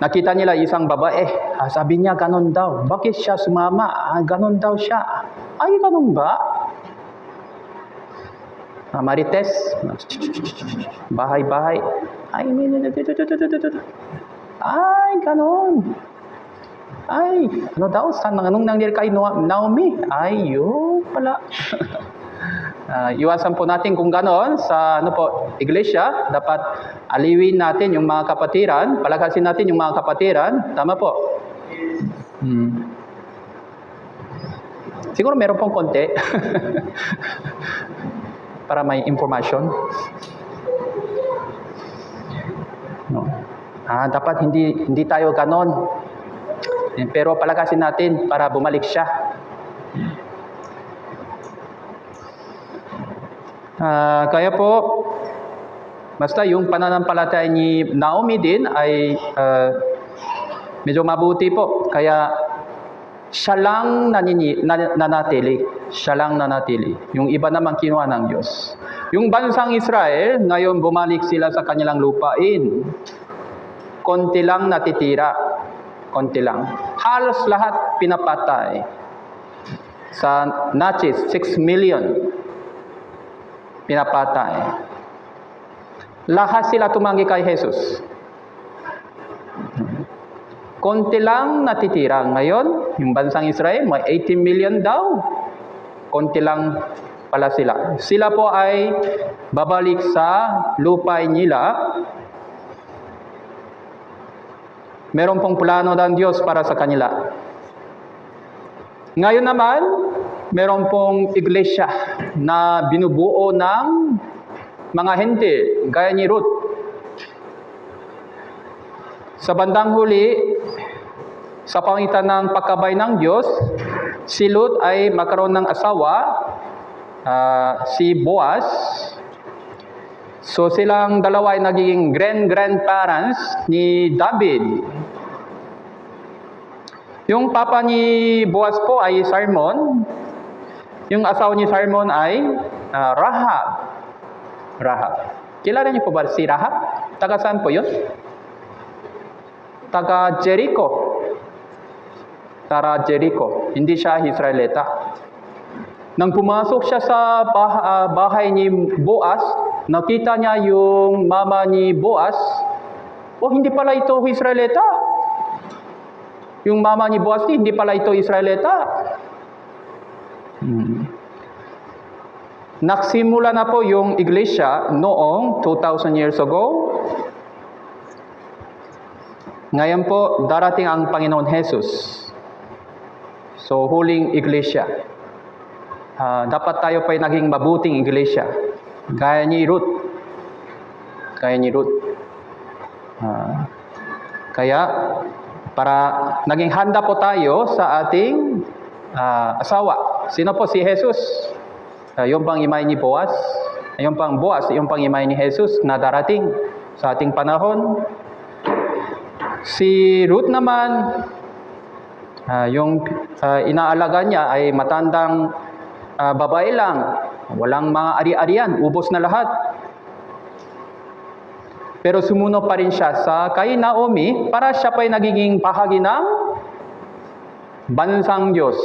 nakita nila isang babae, sabi niya ganon daw. Bakit siya sumama? Ganon daw siya. Ay, ganon ba? Marites, bahay-bahay. Ay, ganon. Ay, ano daw? Anong nangyari kay Naomi? Ay, yun pala. Iwasan po natin kung ganon sa iglesia. Dapat aliwin natin yung mga kapatiran, palakasin natin yung mga kapatiran. Tama po? Siguro meron pong konti para may information. Dapat hindi tayo ganon. Pero palakasin natin para bumalik siya. Kaya po, basta yung pananampalataya ni Naomi din ay medyo mabuti po. Kaya siya lang nanatili. Siya lang nanatili. Yung iba naman kinuha ng Diyos. Yung bansang Israel, ngayon bumalik sila sa kanilang lupain. Konti lang natitira. Konti lang. Halos lahat pinapatay. Sa Nachis, 6 million. Pinapatay. Lahat sila tumanggi kay Jesus. Konti lang natitira. Ngayon, yung bansang Israel, may 18 million daw. Konti lang pala sila. Sila po ay babalik sa lupain nila. Meron pong plano ng Diyos para sa kanila. Ngayon naman, meron pong iglesia na binubuo ng mga hentil, gaya ni Ruth. Sa bandang huli, sa pangitan ng pagkabay ng Diyos, si Ruth ay magkaroon ng asawa, si Boaz. So silang dalawa ay naging grandparents ni David. Yung papa ni Boaz po ay Salmon. Yung asawa ni Salmon ay Rahab. Kilala niyo po ba si Rahab? Taga saan po yun? Taga Jericho. Hindi siya Israelita. Nang pumasok siya sa bahay ni Boaz, nakita niya yung mama ni Boaz. Hindi pala ito Israelita. Yung mama ni Boaz, hindi pala ito Israelita. Nagsimula na po yung iglesia noong 2,000 years ago. Ngayon po, darating ang Panginoon Jesus. So, huling iglesia. Dapat tayo pa'y naging mabuting iglesia. Gaya ni Ruth. Kaya, para naging handa po tayo sa ating asawa. Sino po? Si Jesus. Yung pang imay ni Boaz. Yung pang Boaz, yung pang imay ni Jesus na darating sa ating panahon. Si Ruth naman, Yung inaalaga niya ay matandang babae lang, walang mga ari-arian, ubos na lahat. Pero sumunod pa rin siya kay Naomi para siya pa'y nagiging bahagi ng bansang Diyos.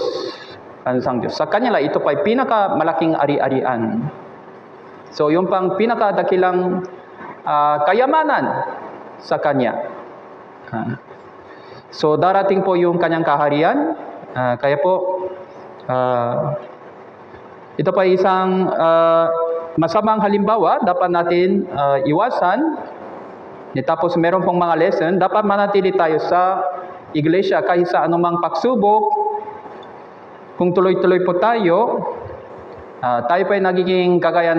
Bansang Diyos. Sa kanya ito pa'y pinakamalaking ari-arian. So, yung pang pinakadakilang kayamanan sa kanya. So, darating po yung kanyang kaharian. Kaya po, ito pa isang masamang halimbawa, dapat natin iwasan. Tapos meron pong mga lesson, dapat manatili tayo sa iglesia kahit sa anumang pagsubok. Kung tuloy-tuloy po tayo pa ay nagiging kagaya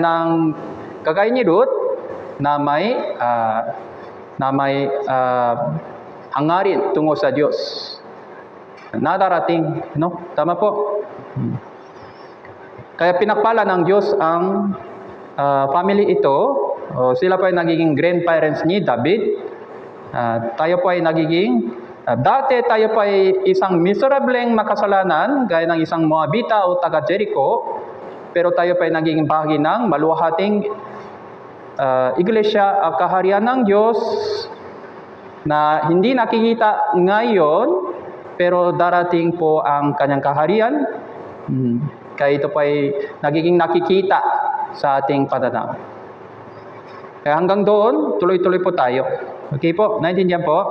ni Ruth na may hangarin tungo sa Diyos. Nadarating, no? Tama po. Kaya pinakpala ng Diyos ang family ito. Sila po ay nagiging grandparents ni David. Tayo po ay nagiging, dati tayo po ay isang miserableng makasalanan, gaya ng isang Moabita o taga Jericho, pero tayo po ay nagiging bahagi ng maluwahating iglesia at kaharian ng Diyos na hindi nakikita ngayon, pero darating po ang kanyang kaharian. Kaya ito po ay nagiging nakikita sa ating pananaw. Kaya hanggang doon, tuloy-tuloy po tayo. Okay po, naintindihan po?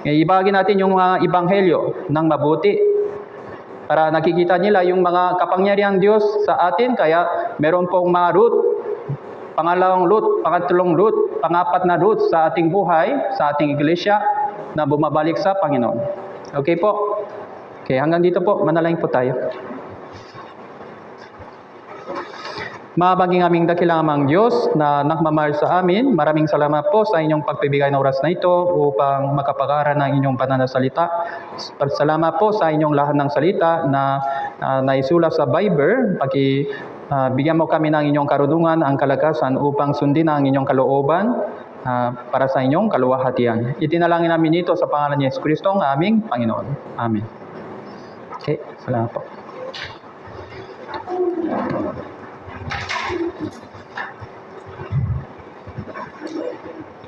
Ibahagi natin yung mga ebanghelyo ng mabuti para nakikita nila yung mga kapangyarihan Diyos sa atin. Kaya meron pong mga root, pangalawang root, pangatlong root, pangapat na root sa ating buhay, sa ating iglesia na bumabalik sa Panginoon. Okay po? Okay, hanggang dito po, manalangin po tayo. Mabaging aming dakilamang Diyos na nagmamahal sa amin, maraming salamat po sa inyong pagbibigay ng oras na ito upang makapag-aral ng inyong pananasalita. Salamat po sa inyong lahat ng salita na naisulat sa Bible. Bigyan mo kami ng inyong karunungan, ang kalakasan upang sundin ang inyong kalooban para sa inyong kaluwalhatian. Itinalangin namin ito sa pangalan ni Yesu Kristo, ang aming Panginoon. Amen. Okay, salamat po.